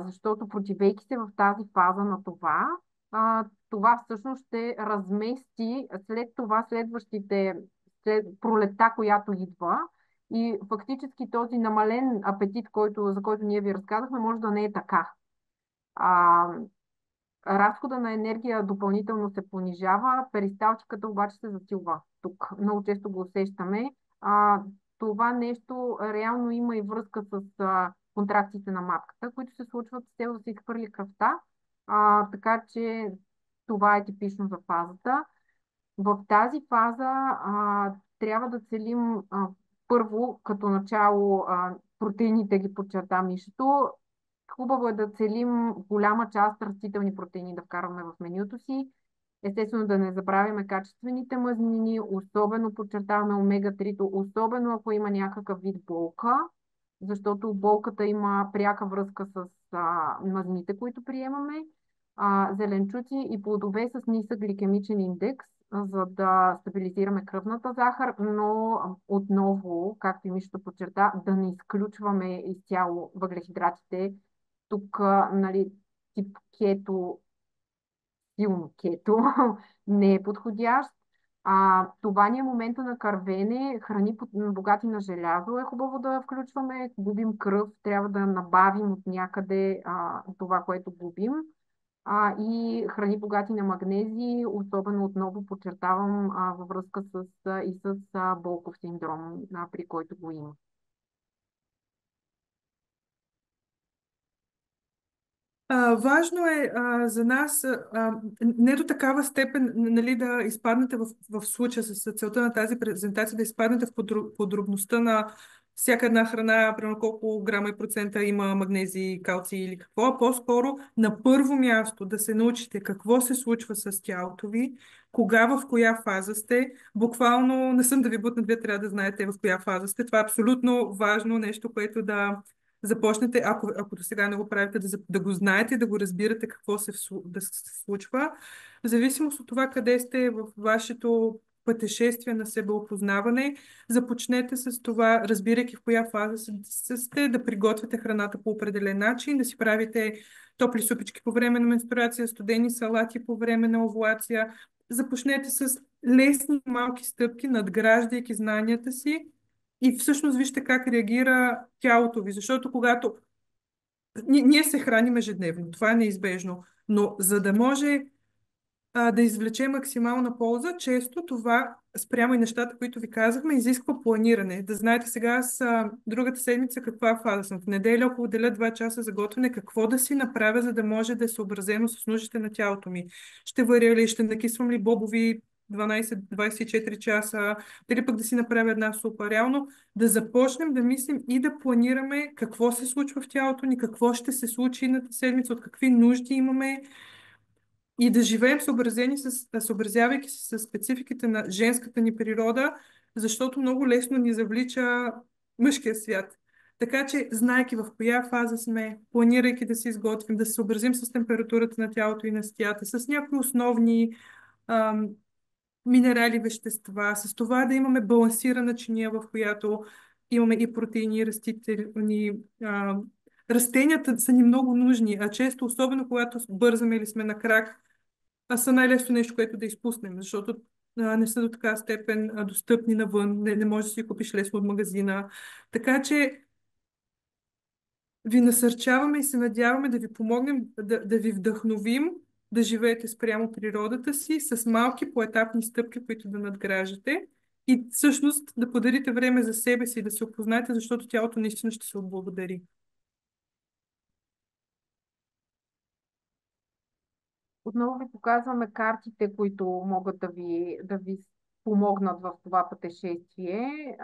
Защото противейки се в тази фаза на това всъщност ще размести след това след пролета, която идва. И фактически този намален апетит, за който ние ви разказахме, може да не е така. Разхода на енергия допълнително се понижава, перисталтиката обаче се засилва. Тук много често го усещаме. Това нещо реално има и връзка с контракциите на матката, които се случват с цел да се изхвърли кръвта. Така че това е типично за фазата. В тази фаза трябва да целим първо, като начало, протеините ги подчертам нищо. Хубаво е да целим голяма част растителни протеини да вкарваме в менюто си. Естествено да не забравяме качествените мазнини, особено подчертаваме омега-3, особено ако има някакъв вид болка, защото болката има пряка връзка с мазнините, които приемаме. Зеленчуци и плодове с нисък гликемичен индекс, за да стабилизираме кръвната захар, но отново, както и Мишата подчерта, да не изключваме изцяло въглехидратите. Тук, нали, тип кето, силно кето, не е подходящ. Това ни е момента на кървене. Храни богати на желязо е хубаво да включваме. Губим кръв, трябва да набавим от някъде това, което губим. И храни богати на магнези, особено отново подчертавам във връзка и с болков синдром, при който го има. Важно е за нас не до такава степен, нали, да изпаднете в случая с целта на тази презентация, да изпаднете в подробността на всяка една храна, примерно колко грама и процента има магнезий, калций или какво, а по-скоро на първо място да се научите какво се случва с тялото ви, кога, в коя фаза сте. Буквално, не съм да ви бутна, вие трябва да знаете в коя фаза сте. Това е абсолютно важно нещо, което да започнете, ако до сега не го правите, да го знаете, да го разбирате какво да се случва. В зависимост от това къде сте в вашето пътешествие на себеопознаване, започнете с това, разбирайки в коя фаза сте, да приготвяте храната по определен начин, да си правите топли супички по време на менструация, студени салати по време на овулация. Започнете с лесни малки стъпки, надграждайки знанията си и всъщност вижте как реагира тялото ви, защото когато ние се храним ежедневно, това е неизбежно, но за да може да извлече максимална полза, често това, спрямо и нещата, които ви казахме, изисква планиране. Да знаете сега другата седмица каква фаза съм. В неделя, ако отделя 2 часа за готвене, какво да си направя, за да може да е съобразено с нуждите на тялото ми. Ще варя ли, ще накисвам ли бобови 12-24 часа, или пък да си направя една супа. Реално да започнем да мислим и да планираме какво се случва в тялото ни, какво ще се случи едната седмица, от какви нужди имаме, и да живеем съобразявайки се с спецификите на женската ни природа, защото много лесно ни завлича мъжкия свят. Така че, знайки в коя фаза сме, планирайки да се изготвим, да се съобразим с температурата на тялото и на стията, с някои основни ам, минерали, вещества, с това да имаме балансирана чиния, в която имаме и протеини, и растителни. Растенията са ни много нужни, а често, особено когато бързаме или сме на крак, са най-лесно нещо, което да изпуснем, защото не са до така степен достъпни навън, не можеш да си купиш лесно от магазина. Така че ви насърчаваме и се надяваме да ви помогнем, да ви вдъхновим да живеете спрямо природата си с малки поетапни стъпки, които да надграждате и всъщност да подарите време за себе си, да се опознаете, защото тялото наистина ще се отблагодари. Отново ви показваме картите, които могат да ви помогнат в това пътешествие.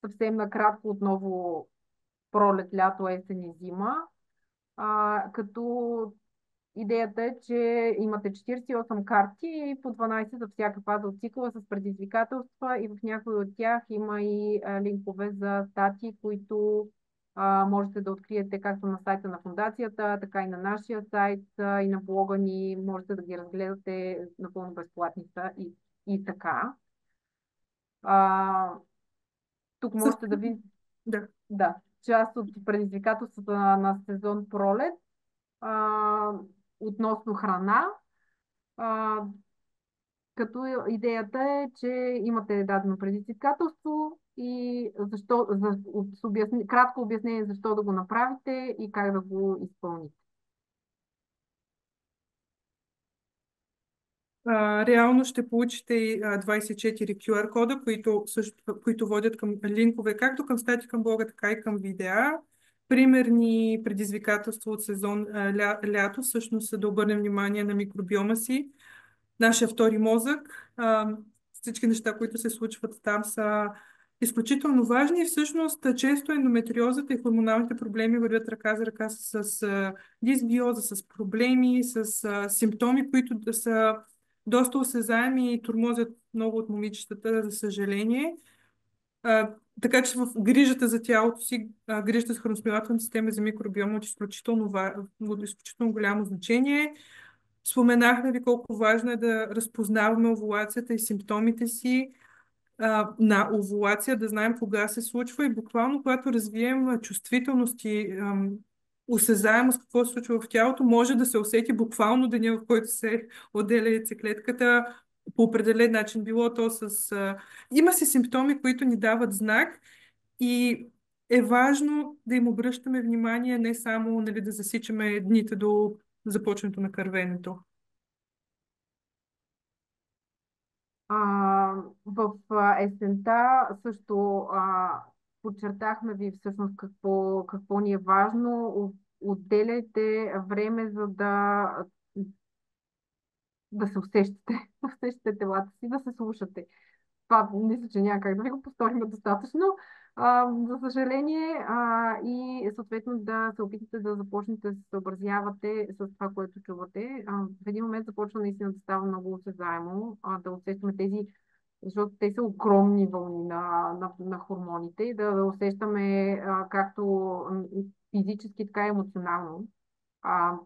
Съвсем накратко отново пролет, лято, есен и зима. Като идеята е, че имате 48 карти и по 12 за всяка фаза от цикъла с предизвикателства и в някои от тях има и линкове за статии, които можете да откриете както на сайта на фундацията, така и на нашия сайт и на блога ни. Можете да ги разгледате, напълно безплатни са и така. А, Тук можете да видите Да. част от предизвикателствата на сезон пролет относно храна. Като идеята е, че имате дадено предизвикателство и кратко обяснение защо да го направите и как да го изпълните. Реално ще получите и 24 QR кода, които водят към линкове, както към стати към блога, така и към видеа. Примерни предизвикателства от сезон лято всъщност са да обърнем внимание на микробиома си, нашия втори мозък. Всички неща, които се случват там, са изключително важни и всъщност често ендометриозата и хормоналните проблеми вървят ръка за ръка с дисбиоза, с проблеми, с симптоми, които да са доста осезаеми и тормозят много от момичетата, за съжаление. Така че в грижата за тялото си, грижата за храносмилателната система, за микробиома от изключително голямо значение. Споменахме ви колко важно е да разпознаваме овулацията и симптомите си на овулация, да знаем кога се случва и буквално когато развием чувствителност и осезаемост какво се случва в тялото, може да се усети буквално деня, в който се отделя яйцеклетката по определен начин. Било то с... Има си симптоми, които ни дават знак и е важно да им обръщаме внимание, не само нали, да засичаме дните до започването на кървенето. В есента също подчертахме ви всъщност какво ни е важно. Отделяйте време, за да се усещате, усещате телата си, да се слушате. това мисля, че няма как да ви го повторим достатъчно. За съжаление, и съответно да се опитате да започнете да се съобразявате с това, което чувате. В един момент започва наистина да става много осезаемо, да усещаме тези, защото те са огромни вълни на хормоните, и да усещаме както физически, така и емоционално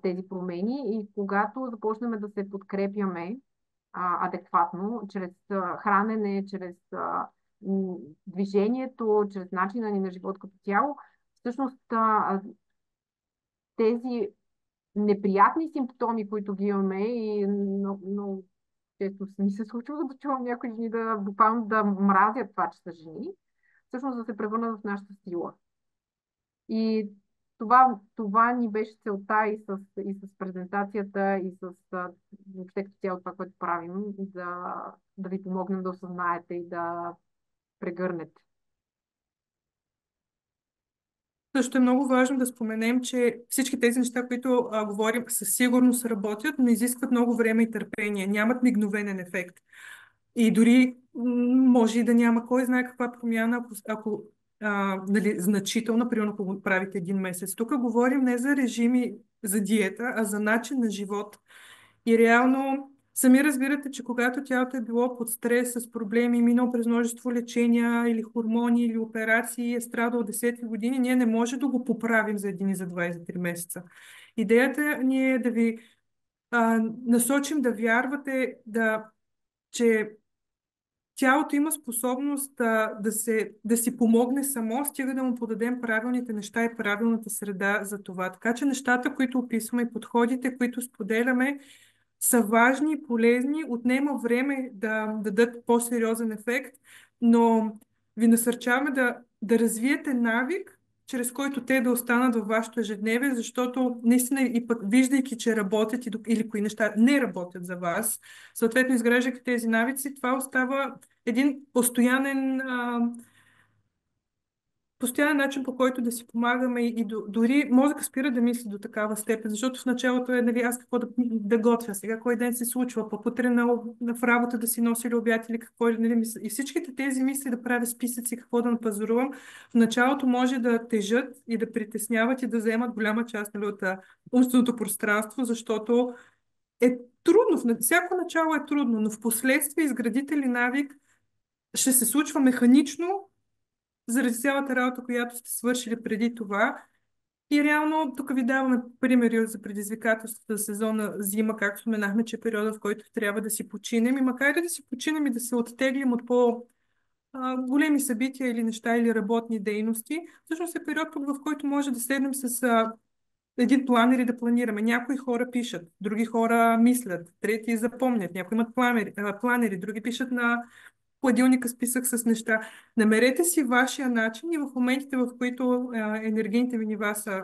тези промени. И когато започнем да се подкрепяме адекватно, чрез хранене, чрез движението, чрез начина ни на живот като цяло, всъщност тези неприятни симптоми, които ги имаме, и много често ми се случва да чувам някои жени да буквално да мразят това, че са жени, всъщност да се превърнат в нашата сила. И това ни беше целта и с презентацията, и с въобще като цяло това, което правим, да ви помогнем да осъзнаете и да прегърнете. Също е много важно да споменем, че всички тези неща, които говорим, със сигурност работят, но изискват много време и търпение. Нямат мигновенен ефект. И дори може и да няма кой знае каква промяна, ако нали, значителна, примерно ако го правите един месец. Тук говорим не за режими за диета, а за начин на живот. И реално сами разбирате, че когато тялото е било под стрес, с проблеми, минало през множество лечения или хормони, или операции, е страдал десетки години, ние не може да го поправим за един и за 2 и за 3 месеца. Идеята ни е да ви насочим да вярвате, че тялото има способност да си помогне само, стига да му подадем правилните неща и правилната среда за това. Така че нещата, които описваме и подходите, които споделяме, са важни и полезни, отнема време да дадат по-сериозен ефект, но ви насърчаваме да развиете навик, чрез който те да останат във вашето ежедневие, защото наистина и пък виждайки, че работят или кои неща не работят за вас, съответно изграждайки тези навици, това остава един постоянен начин, по който да си помагаме и дори мозъка спира да мисли до такава степен, защото в началото е, нали, аз какво да готвя сега, кой ден се случва, пък утре в работа да си нося ли обяд или какво, нали, и всичките тези мисли да правя списъци, какво да напазарувам, в началото може да тежат и да притесняват и да вземат голяма част, нали, от умственото пространство, защото е трудно, всяко начало е трудно, но в последствие изградите ли навик, ще се случва механично, заради цялата работа, която сте свършили преди това. И реално тук ви даваме примери за предизвикателствата за сезона зима, както споменахме, че е периода, в който трябва да си починем. И макар и да си починем и да се оттеглим от големи събития или неща или работни дейности, всъщност е период, в който може да седнем с един планер и да планираме. Някои хора пишат, други хора мислят, трети запомнят, някои имат планери, други пишат на хладилника списък с неща. Намерете си вашия начин и в моментите, в които енергийните ви нива са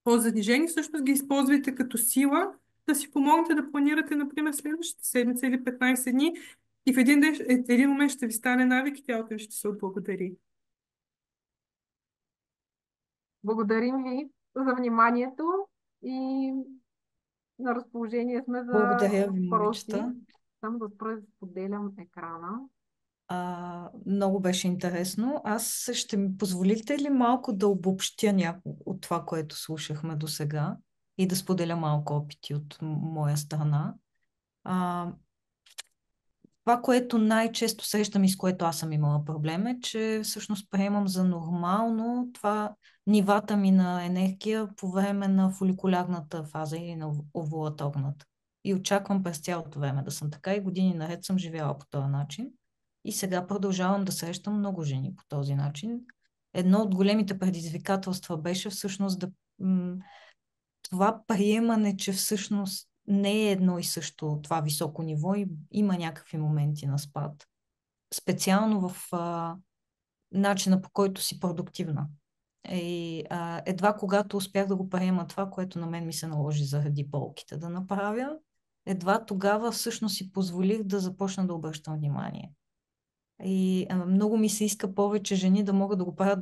по-занижени, всъщност ги използвайте като сила да си помогнете да планирате, например, следващата седмица или 15 дни и в един момент ще ви стане навик и тялото ви ще се отблагодари. Благодарим ви за вниманието и на разположение сме за Благодаря ви, въпроси. момичета. Само да спра да споделям екрана. Много беше интересно. Ще ми позволите ли малко да обобщя няколко от това, което слушахме до сега и да споделя малко опити от моя страна? Това, което най-често срещам и с което аз съм имала проблем, е, че всъщност приемам за нормално това нивата ми на енергия по време на фоликулярната фаза или на овулаторната. И очаквам през цялото време да съм така и години наред съм живяла по този начин. И сега продължавам да срещам много жени по този начин. Едно от големите предизвикателства беше всъщност това приемане, че всъщност не е едно и също това високо ниво и има някакви моменти на спад. Специално в начина, по който си продуктивна. И едва когато успях да го приема това, което на мен ми се наложи заради болките да направя, едва тогава всъщност си позволих да започна да обръщам внимание. И много ми се иска повече жени да могат да го правят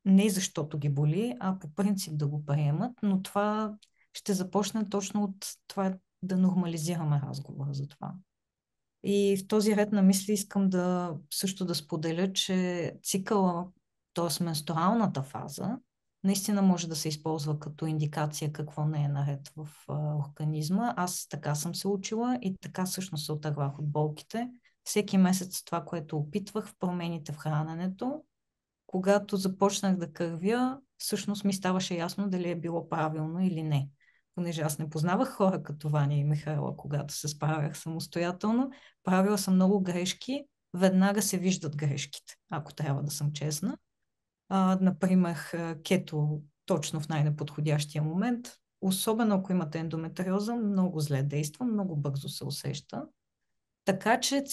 не защото ги боли, а по принцип да го приемат, но това ще започне точно от това да нормализираме разговора за това. И в този ред на мисли искам да също да споделя, че цикъла, т.е. менструалната фаза, наистина може да се използва като индикация какво не е наред в организма. Аз така съм се учила и така всъщност се отървах от болките. Всеки месец това, което опитвах в промените в храненето, когато започнах да кървя, всъщност ми ставаше ясно дали е било правилно или не. Понеже аз не познавах хора като Ваня и Михайла, когато се справях самостоятелно, правила съм много грешки, веднага се виждат грешките, ако трябва да съм честна. Например, кето точно в най-неподходящия момент, особено ако имате ендометриоза, много зле действа, много бързо се усеща. Така че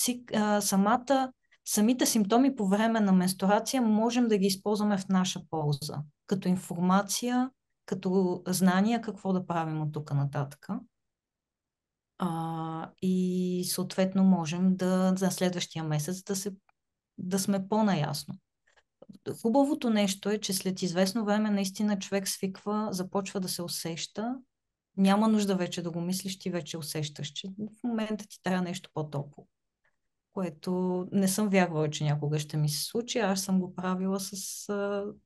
самите симптоми по време на менструация можем да ги използваме в наша полза, като информация, като знания какво да правим от тук нататък. И съответно можем за следващия месец да сме по-наясно. Хубавото нещо е, че след известно време наистина човек свиква, започва да се усеща. Няма нужда вече да го мислиш, ти вече усещаш, че в момента ти трябва нещо по-топло. Което не съм вярвала, че някога ще ми се случи. Аз съм го правила с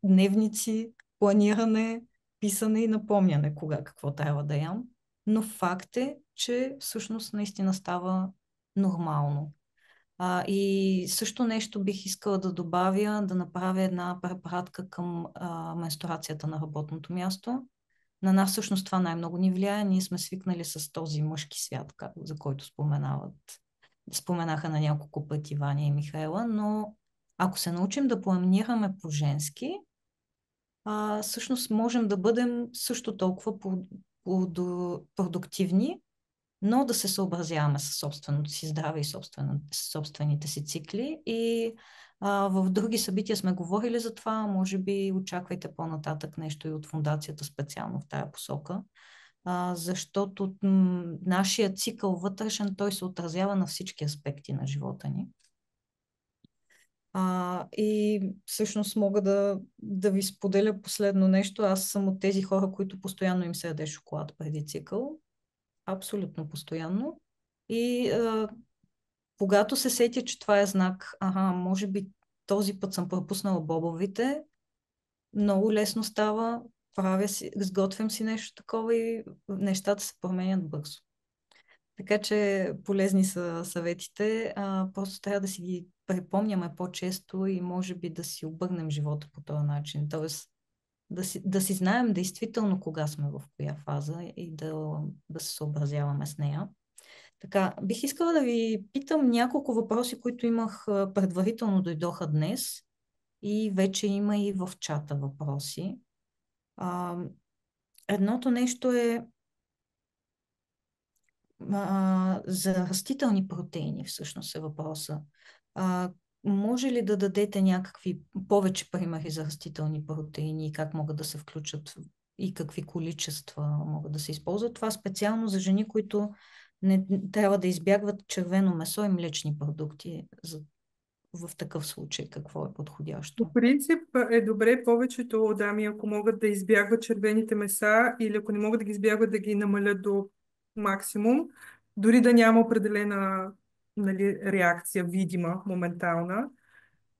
дневници, планиране, писане и напомняне кога какво трябва да ям. Но факт е, че всъщност наистина става нормално. И също нещо бих искала да добавя, да направя една препратка към менструацията на работното място. На нас всъщност това най-много ни влияе. Ние сме свикнали с този мъжки свят, за който споменаха на няколко пъти Ваня и Михайла, но ако се научим да планираме по-женски, всъщност можем да бъдем също толкова продуктивни, но да се съобразяваме със собственото си здраве и собствените си цикли. И в други събития сме говорили за това, може би очаквайте по-нататък нещо и от фундацията специално в тая посока, защото нашия цикъл вътрешен, той се отразява на всички аспекти на живота ни. И всъщност мога да ви споделя последно нещо. Аз съм от тези хора, които постоянно им се яде шоколад преди цикъл. Абсолютно постоянно. И когато се сетя, че това е знак, може би този път съм пропуснала бобовите, много лесно става, сготвям си нещо такова и нещата се променят бързо. Така че полезни са съветите, просто трябва да си ги припомняме по-често и може би да си обърнем живота по този начин. Тоест да си знаем действително кога сме в коя фаза и да се съобразяваме с нея. Така, бих искала да ви питам няколко въпроси, които имах предварително дойдоха днес и вече има и в чата въпроси. Едното нещо е за растителни протеини, всъщност е въпроса. Може ли да дадете някакви повече примери за растителни протеини и как могат да се включат и какви количества могат да се използват? Това специално за жени, които не трябва да избягват червено месо и млечни продукти. В такъв случай какво е подходящо? По принцип е добре повечето дами, ако могат да избягват червените меса или ако не могат да ги избягват, да ги намалят до максимум, дори да няма определена, нали, реакция, видима, моментална.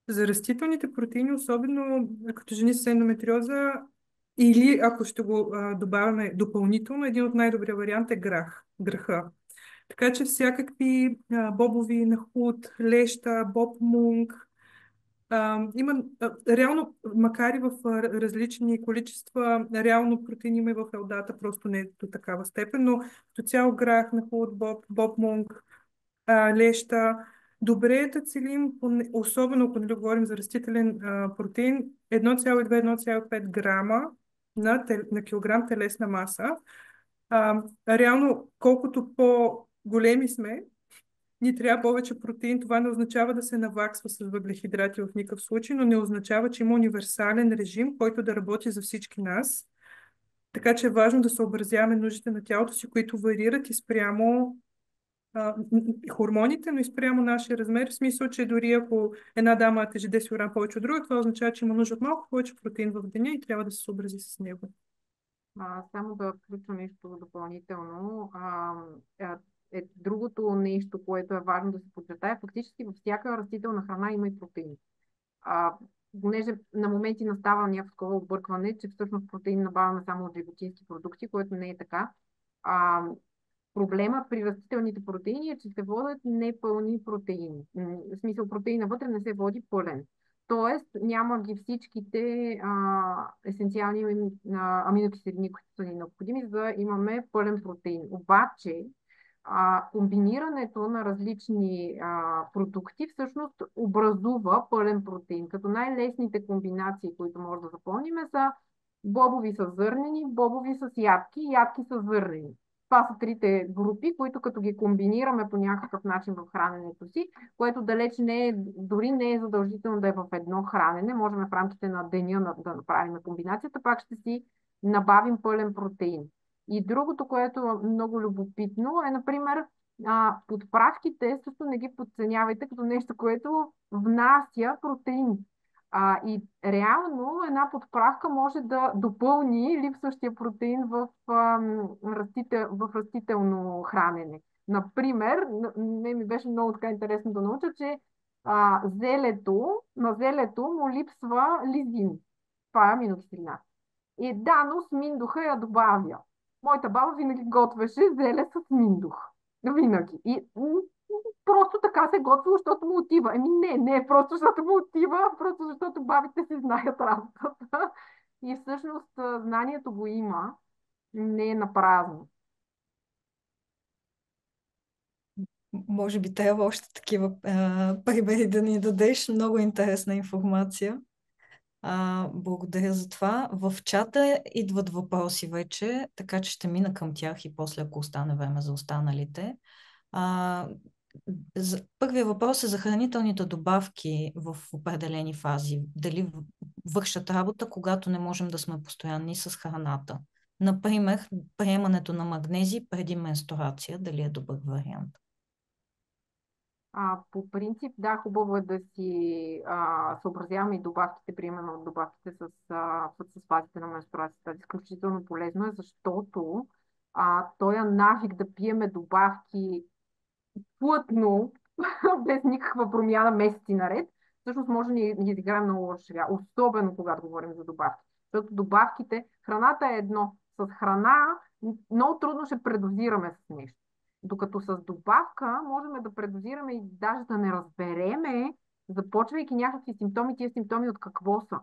За растителните протеини, особено като жени с ендометриоза, или ако ще го добавяме допълнително, един от най-добрия вариант е граха. Така че всякакви бобови нахлуд, леща, боб мунг, има реално, макар и в различни количества, реално протеин има и в елдата, просто не до такава степен, но като цяло грах, нахлуд, боб мунг, леща. Добре е да целим, особено ако не говорим за растителен протеин, 1,2-1,5 грама на килограм телесна маса. Реално, колкото по-големи сме, ни трябва повече протеин. Това не означава да се наваксва с въглехидрати в никакъв случай, но не означава, че има универсален режим, който да работи за всички нас. Така че е важно да съобразяваме нуждите на тялото си, които варират и спрямо хормоните, но и спрямо нашия размер. В смисъл, че дори ако една дама тежи 10 кг повече от друга, това означава, че има нужда от малко повече протеин в деня и трябва да се съобрази с него. Само да включа нещо допълнително. другото нещо, което е важно да се подчертае. Фактически във всяка растителна храна има и протеин. Понеже на моменти настава някакво такова объркване, че всъщност протеин набавяме само от животински продукти, което не е така. Проблема при растителните протеини е, че се водят непълни протеини. В смисъл, протеина вътре не се води пълен. Тоест, няма ги всичките есенциални аминокиселини, които са ни необходими, за да имаме пълен протеин. Обаче, комбинирането на различни продукти всъщност образува пълен протеин. Като най-лесните комбинации, които може да запомним, са бобови с зърнени, бобови с ядки и ядки с зърнени. Това са трите групи, които като ги комбинираме по някакъв начин в храненето си, което далеч не е, дори не е задължително да е в едно хранене, можем в рамките на деня да направим комбинацията, пак ще си набавим пълен протеин. И другото, което е много любопитно, е, например, подправките, също не ги подценявайте като нещо, което внася протеин. И реално една подправка може да допълни липсващия протеин в растително хранене. Например, ми беше много така интересно да науча, че на зелето му липсва лизин. Това е аминокиселина. И да, но с миндуха я добавя. Моята баба винаги готвеше зеле с миндух. Винаги. И просто така се готвило, защото му отива. Не е просто защото му отива, просто защото бабите си знаят работата. И всъщност знанието го има, не е напразно. Може би трябва още такива примери да ни дадеш. Много интересна информация. Благодаря за това. В чата идват въпроси вече, така че ще мина към тях и после, ако остане време за останалите. Първият въпрос е за хранителните добавки в определени фази. Дали вършат работа, когато не можем да сме постоянни с храната. Например, приемането на магнези преди менструация, дали е добър вариант? По принцип, да, хубаво е да си съобразяваме и добавките, примерно добавките с фазите на менструацията. Изключително полезно е, защото този навик да пиеме добавки плътно, без никаква промяна месеци наред, всъщност може да ни изиграе много лоша шега, особено когато говорим за добавки. Защото добавките, храната е едно. С храна много трудно ще предозираме с нещо. Докато с добавка можем да предозираме и даже да не разбереме, започвайки някакви симптоми, тия симптоми от какво са.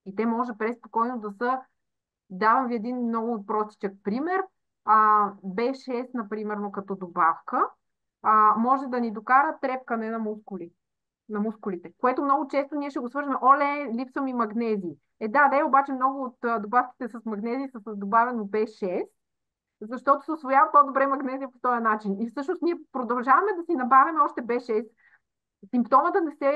И те може преспокойно да са. Давам ви един много простичък пример. B6, например, като добавка, може да ни докара трепкане на мускулите, което много често ние ще го свържем. Оле, липсва ми магнезий. Да, обаче много от добавките с магнезий са с добавено B6, защото се усвоява по-добре магнезия по този начин. И всъщност ние продължаваме да си набавяме още B6, симптома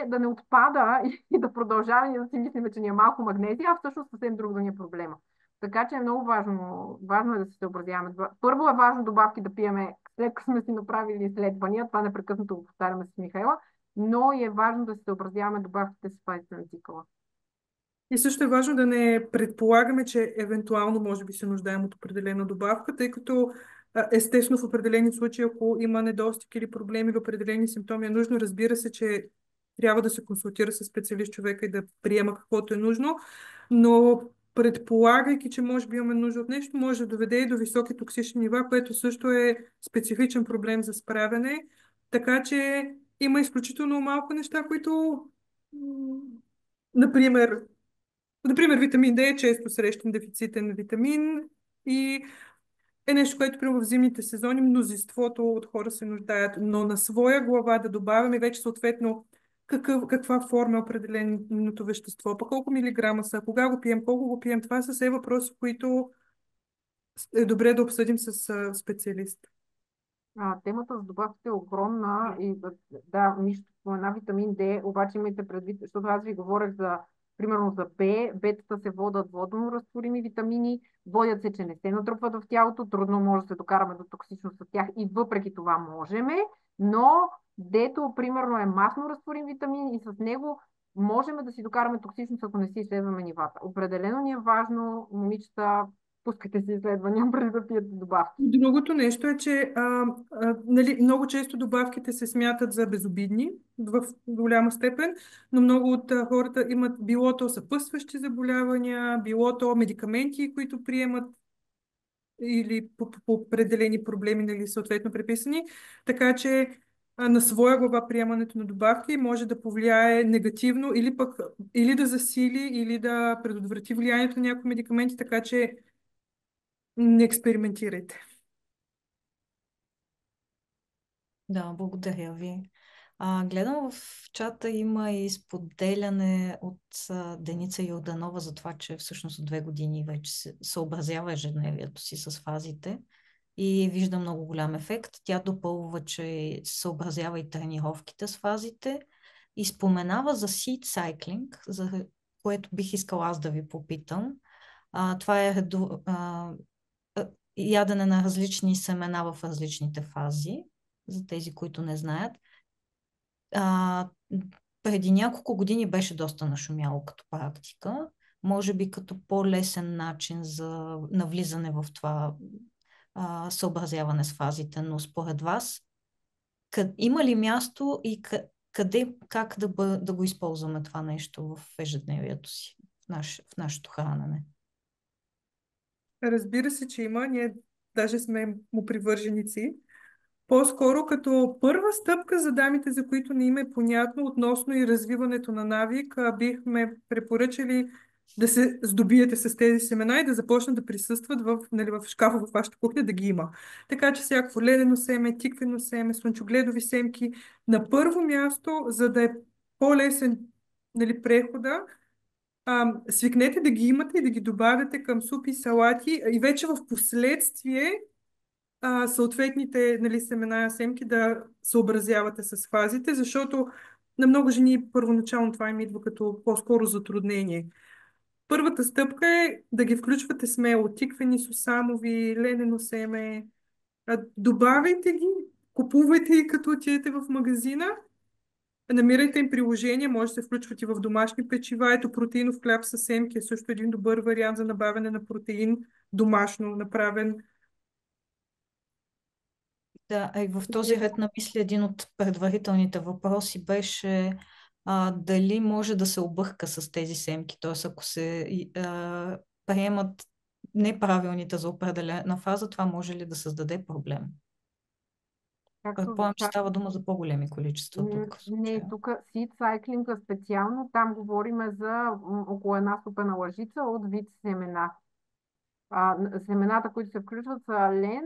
да не отпада и да продължаваме да си мислим, че ни е малко магнезия, а всъщност съвсем друг да ни е проблема. Така че е много важно е да се съобразяваме. Първо е важно добавки да пиеме след като сме си направили изследвания, това непрекъснато го повтаряме с Михайла, но е важно да се съобразяваме добавките с фазите на цикъла. И също е важно да не предполагаме, че евентуално може би се нуждаем от определена добавка, тъй като естествено в определени случаи, ако има недостиг или проблеми в определени симптоми, е нужно, разбира се, че трябва да се консултира с специалист човека и да приема каквото е нужно, но предполагайки, че може би имаме нужда от нещо, може да доведе и до високи токсични нива, което също е специфичен проблем за справяне. Така че има изключително малко неща, които, например, витамин D е често срещан дефицитен витамин и е нещо, което прямо в зимните сезони мнозинството от хора се нуждаят, но на своя глава да добавяме вече съответно каква форма е определеното вещество, пък колко милиграма са, кога го пием, колко го пием. Това са все въпроси, които е добре да обсъдим с специалист. Темата за добавките е огромна и да, нищо спомена витамин D, обаче имайте предвид, защото аз ви говорех примерно за Б, бетата се водят водно разтворими витамини, водят се, че не се натрупват в тялото, трудно може да се докараме до токсичност от тях и въпреки това можеме, но Дето, примерно, е масно разтворим витамин и с него можем да си докараме токсичност, ако не си изследваме нивата. Определено ни е важно, момичета, пускате си изследвания преди да пиете добавки. Другото нещо е, че нали, много често добавките се смятат за безобидни в голяма степен, но много от хората имат било то съпътстващи заболявания, било то медикаменти, които приемат или по определени проблеми, нали, съответно преписани. Така че на своя глава приемането на добавки може да повлияе негативно или пък или да засили, или да предотврати влиянието на някои медикаменти, така че не експериментирайте. Да, благодаря ви. Гледам в чата има и споделяне от Деница Йорданова за това, че всъщност от 2 години вече се съобразява ежедневието си с фазите и вижда много голям ефект. Тя допълва, че съобразява и тренировките с фазите и споменава за seed cycling, за което бих искала аз да ви попитам. Това е ядене на различни семена в различните фази, за тези, които не знаят. Преди няколко години беше доста нашумяло като практика. Може би като по-лесен начин за навлизане в това съобразяване с фазите, но според вас има ли място и къде, как да го използваме това нещо в ежедневието си, в нашето хранене? Разбира се, че има. Ние даже сме му привърженици. По-скоро като първа стъпка за дамите, за които не им е понятно относно и развиването на навик, бихме препоръчали да се здобиете с тези семена и да започнат да присъстват нали, в шкафа в вашата кухня, да ги има. Така че всяко ледено семе, тиквено семе, слънчогледови семки на първо място, за да е по-лесен, нали, прехода, свикнете да ги имате и да ги добавяте към супи, салати и вече в последствие съответните, нали, семена, семки да съобразявате с фазите, защото на много жени първоначално това им идва като по-скоро затруднение. Първата стъпка е да ги включвате смело. Тиквени, сусамови, ленено семе. Добавяйте ги, купувайте ги като отидете в магазина, намирайте им приложение, може да се включват и в домашни печива. Ето, протеинов хляб с семки е също един добър вариант за набавяне на протеин, домашно направен. Да, и в този ред на мисли един от предварителните въпроси беше дали може да се обърка с тези семки, т.е. ако се приемат неправилните за определена фаза, това може ли да създаде проблем? Предполагам, че става дума за по-големи количества тук. Не, тук seed cycling специално, там говорим за около една супена лъжица от вид семена. Семената, които се включват, са лен,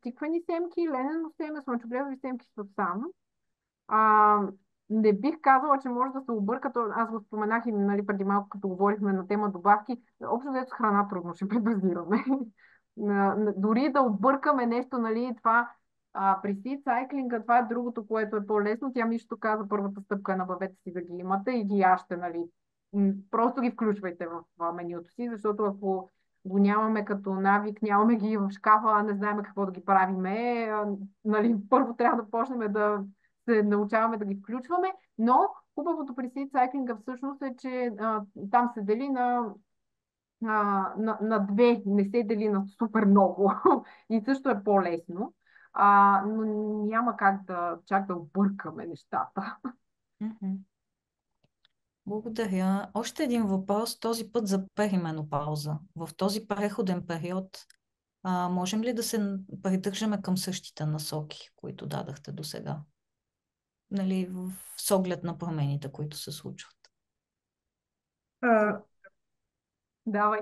тиквени семки, ленено семе, слънчогледови семки само. Не бих казала, че може да се обърка. Аз го споменах и, нали, преди малко, като говорихме на тема добавки. Общо взето с храна трудно ще предозираме. Дори да объркаме нещо, нали, това при seed cycling, това е другото, което е по-лесно. Тя Мишто каза, първата стъпка е набавете си да ги имате и ги яще, нали. Просто ги включвайте в менюто си, защото ако го нямаме като навик, нямаме ги в шкафа, не знаем какво да ги правиме. Нали, първо трябва да почнем да се научаваме да ги включваме, но хубавото при seed cycling всъщност е, че там се дели на две, не се дели на супер много и също е по-лесно, но няма как чак да объркаме нещата. Благодаря. Още един въпрос, този път за перименопауза. В този преходен период можем ли да се придържаме към същите насоки, които дадахте до сега? Нали, с оглед на промените, които се случват. Давай.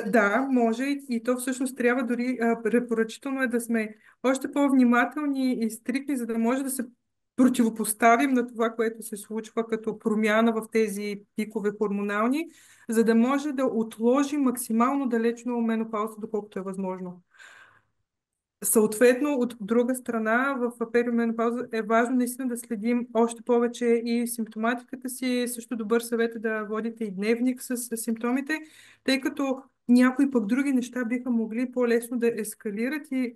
Да, може и то всъщност трябва дори препоръчително е да сме още по-внимателни и стрикни, за да може да се противопоставим на това, което се случва като промяна в тези пикове хормонални, за да може да отложим максимално далечно менопауза, доколкото е възможно. Съответно, от друга страна, в перименопауза е важно наистина да следим още повече и симптоматиката си. Също добър съвет е да водите и дневник с симптомите, тъй като някои пък други неща биха могли по-лесно да ескалират и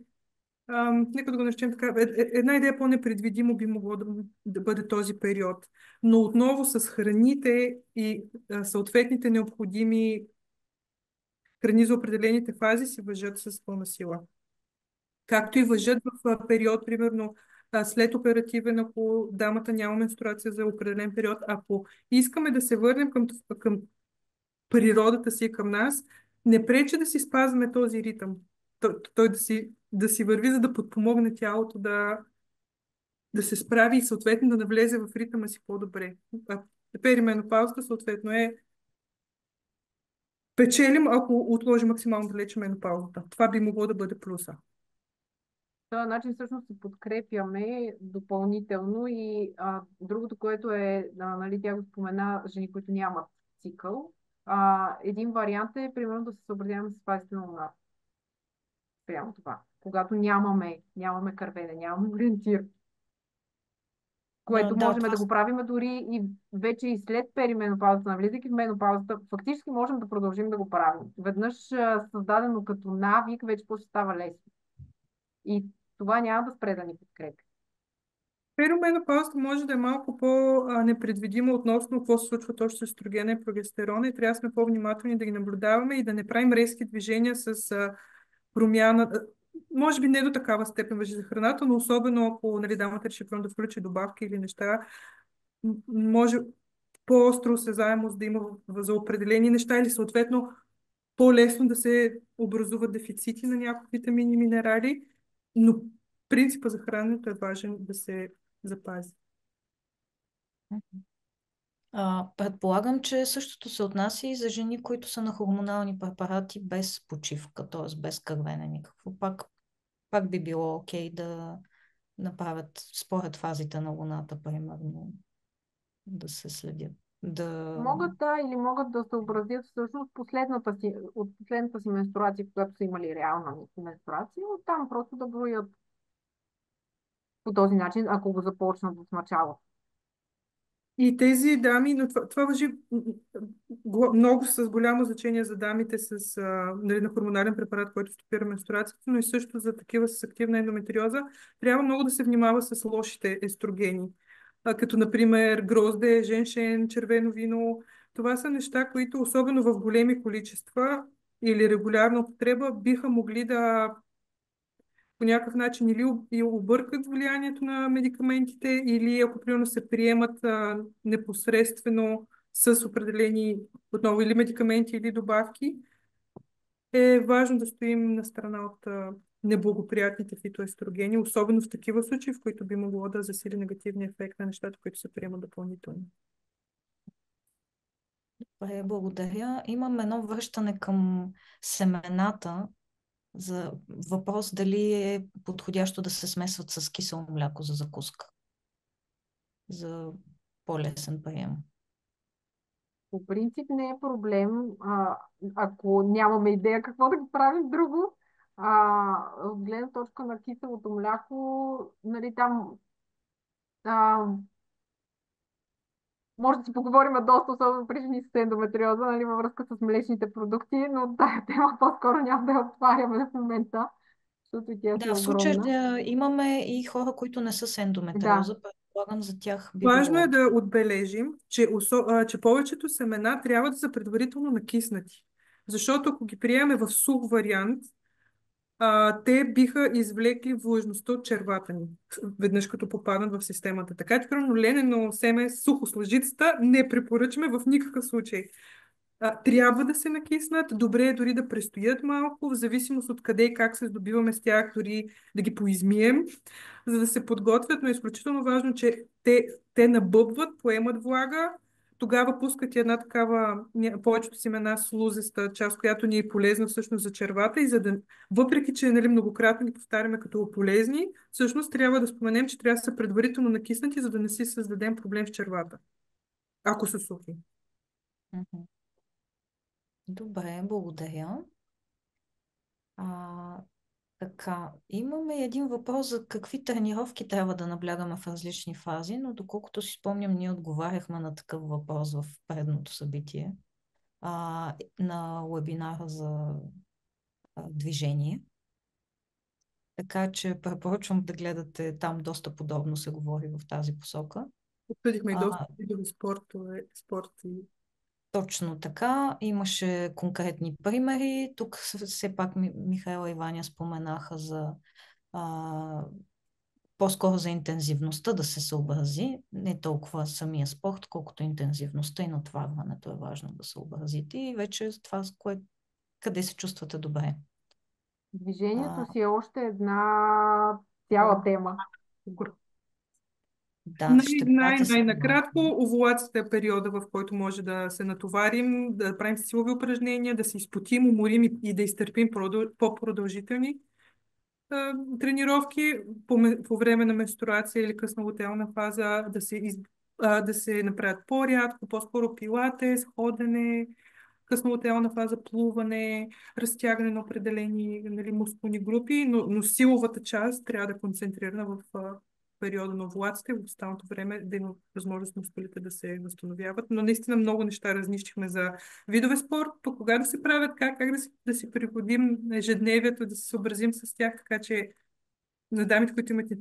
нека да го наречем така, една идея по-непредвидимо би могло да бъде този период. Но отново с храните и съответните необходими храни за определените фази си важат с пълна сила. Както и важат в период, примерно след оперативен, ако дамата няма менструация за определен период, ако искаме да се върнем към природата си, към нас, не пречи да си спазваме този ритъм. Той да си върви, за да подпомогне тялото да се справи и съответно да навлезе в ритъма си по-добре. Перименопаузата съответно печелим, ако отложи максимално далече менопаузата. Това би могло да бъде плюса. този начин всъщност се подкрепяме допълнително и другото, което нали, тя го спомена, жени, които нямат цикъл. Един вариант е, примерно, да се съобразяваме с фазите на луната. Прямо това. Когато нямаме кървене, нямаме ориентир, което Да, можем това да го правим дори и вече и след перименопаузата, навлизайки в менопаузата, фактически можем да продължим да го правим. Веднъж създадено като навик, вече после става лесно. И това няма да спре да ни подкрепи. Перименопаузата може да е малко по-непредвидима относно какво се случва точно с естрогена и прогестерона и трябва да сме по-внимателни да ги наблюдаваме и да не правим резки движения с промяна. Може би не до такава степен въжи за храната, но особено ако нали, дамата реши да включи добавки или неща, може по-остро осезаемост да има за определени неща или съответно по-лесно да се образуват дефицити на някои витамини и минерали, но принципа за храненето е важен да се запази. Предполагам, че същото се отнася и за жени, които са на хормонални препарати без почивка, т.е. без кървене никакво. Пак би било окей да направят според фазите на луната, примерно, да се следят. Могат или могат да съобразят всъщност от последната си менструация, когато са имали реална менструация, оттам просто да броят по този начин, ако го започнат в началото. И тези дами, но това важи много с голямо значение за дамите нали, на хормонален препарат, който стопира менструацията, но и също за такива с активна ендометриоза. Трябва много да се внимава с лошите естрогени, като например грозде, женшен, червено вино. Това са неща, които особено в големи количества или регулярна употреба биха могли да по някакъв начин или объркат влиянието на медикаментите, или ако примерно се приемат непосредствено с определени отново или медикаменти, или добавки, е важно да стоим на страна от неблагоприятните фитоестрогени, особено в такива случаи, в които би могло да засили негативния ефект на нещата, които се приемат допълнително. Добре, благодаря. Имам едно връщане към семената за въпрос дали е подходящо да се смесват с кисело мляко за закуска. За по-лесен прием. По принцип не е проблем, ако нямаме идея какво да го правим друго. От гледна точка на киселото мляко, нали, там може да си поговорим доста, особено при жени с ендометриоза, нали, във връзка с млечните продукти, но тая тема по-скоро няма да я отваряме в момента, защото и тя си е Да, в случая огромна. имаме и хора, които не са с Да, ендометриоза. Предполагам, за тях би Важно било. е да отбележим, че повечето семена трябва да са предварително накиснати. Защото ако ги приемем в сух вариант, те биха извлекли влажността от червата ни, веднъж като попаднат в системата. Така че, примерно, ленено семе сухо с лъжицата не препоръчаме в никакъв случай. Трябва да се накиснат, добре е дори да престоят малко, в зависимост от къде и как се здобиваме с тях, дори да ги поизмием, за да се подготвят, но е изключително важно, че те набъбват, поемат влага, тогава пускат и една такава, повечето семена слузеста част, която ни е полезна всъщност за червата и въпреки, че нали, многократно ги повтаряме като полезни, всъщност трябва да споменем, че трябва да са предварително накиснати, за да не си създадем проблем с червата, ако са сухи. Добре, благодаря. Така, имаме един въпрос за какви тренировки трябва да наблягаме в различни фази, но доколкото си спомням, ние отговаряхме на такъв въпрос в предното събитие на вебинара за движение. Така че препоръчвам да гледате, там доста подробно се говори в тази посока. Обсъдихме и доста видове спорт и Точно така. Имаше конкретни примери. Тук все пак Михайла и Ваня споменаха за по-скоро за интензивността да се съобрази. Не толкова самия спорт, колкото интензивността и натварването е важно да съобразите. И вече това, къде се чувствате добре. Движението си е още една цяла тема. Да, ще пратя Най-накратко, овулацията е периода, в който може да се натоварим, да правим силови упражнения, да се изпотим, уморим и да изтърпим по-продължителни тренировки по време на менструация или късна лутеална фаза, да се направят по-рядко, по-скоро пилатес, ходене, късна лутеална фаза, плуване, разтягане на определени, нали, мускулни групи, но силовата част трябва да е концентрирана в периода на овулацията и в останалото време да има възможност мускулите да се възстановяват. Но наистина много неща разнищихме за видове спорт, по кога да се правят, как да си пригодим ежедневието, да се съобразим с тях, така че на дамите, които имат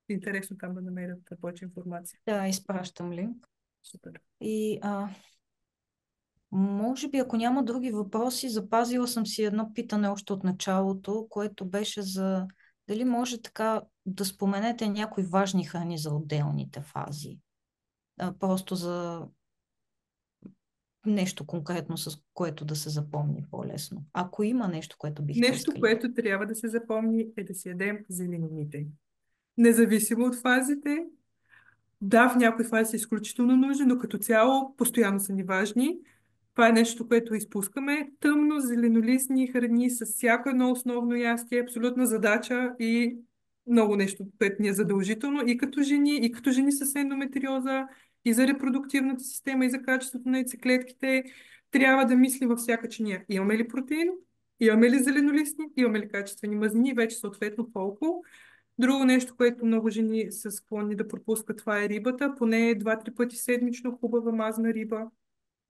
интересно там да намерят повече информация. Да, изпращам линк. Супер. И може би, ако няма други въпроси, запазила съм си едно питане още от началото, което беше за дали може така да споменете някои важни храни за отделните фази. Просто за нещо конкретно, с което да се запомни по-лесно. Ако има нещо, което бихте Нещо, искали. което трябва да се запомни, е да си ядем зеленините. Независимо от фазите, да, в някои фази са изключително нужни, но като цяло постоянно са ни важни. Това е нещо, което изпускаме. Тъмно, зеленолистни храни с всяко едно основно ястие, абсолютна задача и много нещо, което ни е задължително и като жени с ендометриоза, и за репродуктивната система, и за качеството на яйцеклетките. Трябва да мислим във всяка чиния. Имаме ли протеин? Имаме ли зеленолистни? Имаме ли качествени мазнини? Вече съответно колко? Друго нещо, което много жени са склонни да пропускат, това е рибата. Поне 2-3 пъти седмично хубава мазна риба.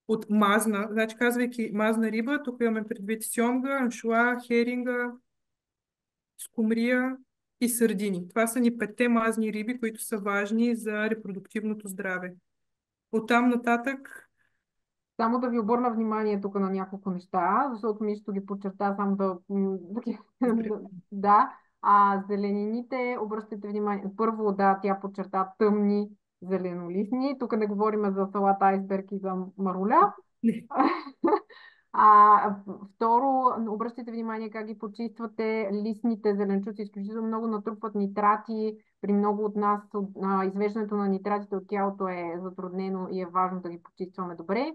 От мазна, значи казвайки мазна риба, тук имаме предвид сьомга, аншуа, херинга, скумрия и сардини. Това са ни 5 мазни риби, които са важни за репродуктивното здраве. Оттам нататък... Само да ви обърна внимание тук на няколко неща, защото Мишто ги подчерта, само да. Зеленините, обръщайте внимание. Първо, да, тя подчерта тъмни зеленолистни. Тук не говорим за салата айсберг и за маруля. Не. Второ, обръщайте внимание как ги почиствате. Листните зеленчуци изключително много натрупват нитрати. При много от нас извеждането на нитратите от тялото е затруднено и е важно да ги почистваме добре.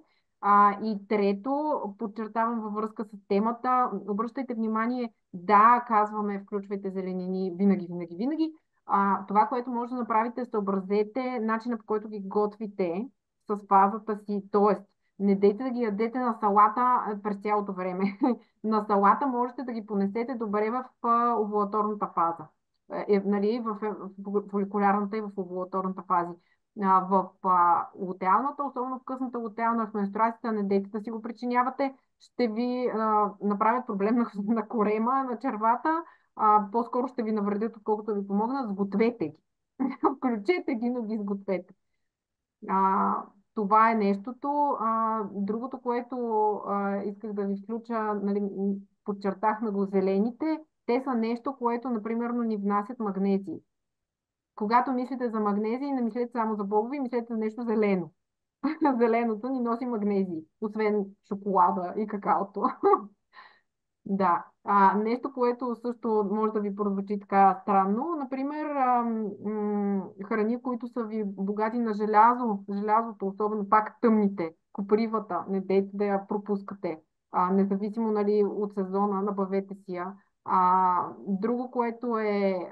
И трето, подчертавам във връзка с темата, обръщайте внимание, да, казваме, включвайте зеленини винаги. Това, което може да направите, съобразете начина, по който ги готвите с фазата си, т.е. не дейте да ги ядете на салата през цялото време. На салата можете да ги понесете добре в овулаторната фаза. Нали, в фоликулярната и в овулаторната фази. В лутеалната, особено в късната лутеална, в менструацията, не дейте да си го причинявате. Ще ви направят проблем на корема, на червата. По-скоро ще ви навредят, отколкото ви помогнат. Сгответе ги. Включете ги, но ги сгответе. Това е нещото. Другото, което исках да ви включа, нали, подчертах на го зелените, те са нещо, което, например, ни внасят магнезии. Когато мислите за магнезии, не мислете само за бобови, мислете за нещо зелено. Зеленото ни носи магнезии, освен шоколада и какаото. Да. Нещо, което също може да ви прозвучи така странно, например, храни, които са ви богати на желязо, желязото, особено пак тъмните, копривата, не дейте да я пропускате, независимо, нали, от сезона, набавете си я. Друго, което е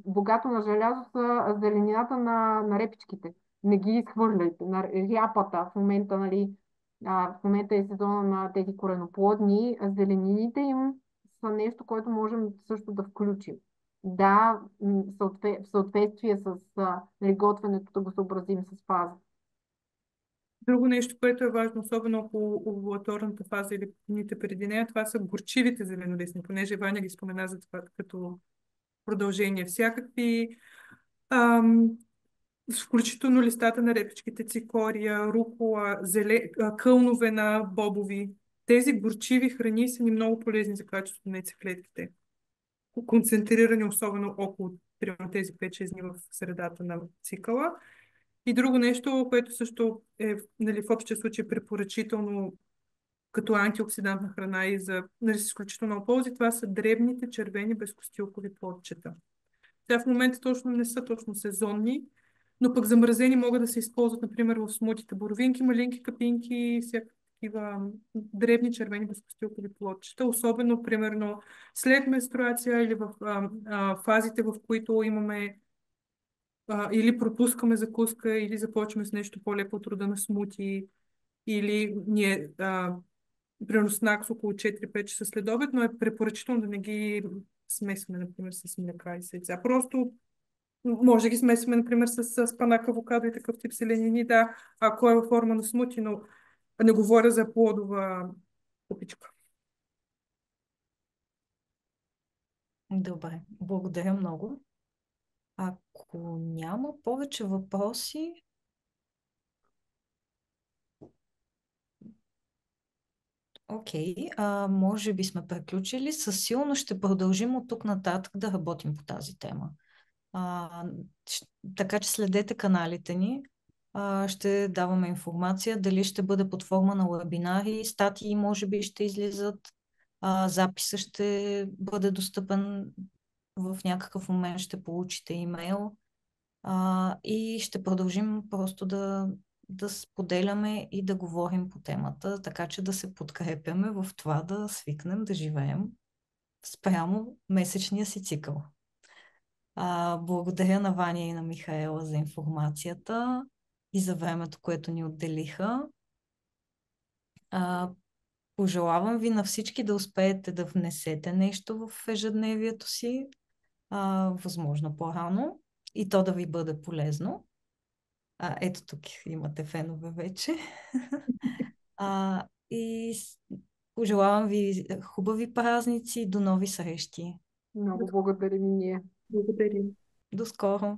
богато на желязо, са зеленината на репичките. Не ги изхвърляйте. На ряпата в момента, нали, в момента е сезона на тези кореноплодни, зеленините им са нещо, което можем също да включим. Да, в съответствие с готвенето да го съобразим с фаза. Друго нещо, което е важно, особено около овулаторната фаза или дните преди нея, това са горчивите зеленолистни, понеже Ваня ги спомена за това като продължение. Всякакви включително листата на репичките, цикория, рукола, кълнове на бобови. Тези горчиви храни са ни много полезни за качеството на яйцеклетките. Концентрирани особено около примерно тези 5-6 дни в средата на цикъла. И друго нещо, което също е, нали, в общия случай препоръчително като антиоксидантна храна и за, нали, с изключително много ползи, това са дребните червени безкостилкови плодчета. Тя в момента точно не са точно сезонни, но пък замразени могат да се използват, например, в смутите боровинки, малинки, капинки, всякакви такива дребни червени безкостилкови плодчета, особено, примерно, след менструация или в фазите, в които имаме или пропускаме закуска, или започваме с нещо по-леко от рода на смути, или ние, примерно, снакс около 4-5 часа след обед, но е препоръчително да не ги смесваме, например, с млека и с яйца. Просто може да ги смесваме, например, с спанак, авокадо и такъв тип селенини, да, ако е във форма на смути, но не говоря за плодова купичка. Добре, благодаря много. Ако няма повече въпроси, окей, може би сме приключили. Със силно ще продължим от тук нататък да работим по тази тема. Така че следете каналите ни. Ще даваме информация дали ще бъде под форма на вебинари, статии може би ще излизат, записа ще бъде достъпен в някакъв момент, ще получите имейл и ще продължим просто да споделяме и да говорим по темата, така че да се подкрепяме в това да свикнем да живеем спрямо месечния си цикъл. Благодаря на Ваня и на Михаела за информацията и за времето, което ни отделиха. Пожелавам ви на всички да успеете да внесете нещо в ежедневието си, възможно по-рано, и то да ви бъде полезно. Ето тук имате фенове вече. И пожелавам ви хубави празници и до нови срещи. Много благодарим и ние. Благодарим. До скоро!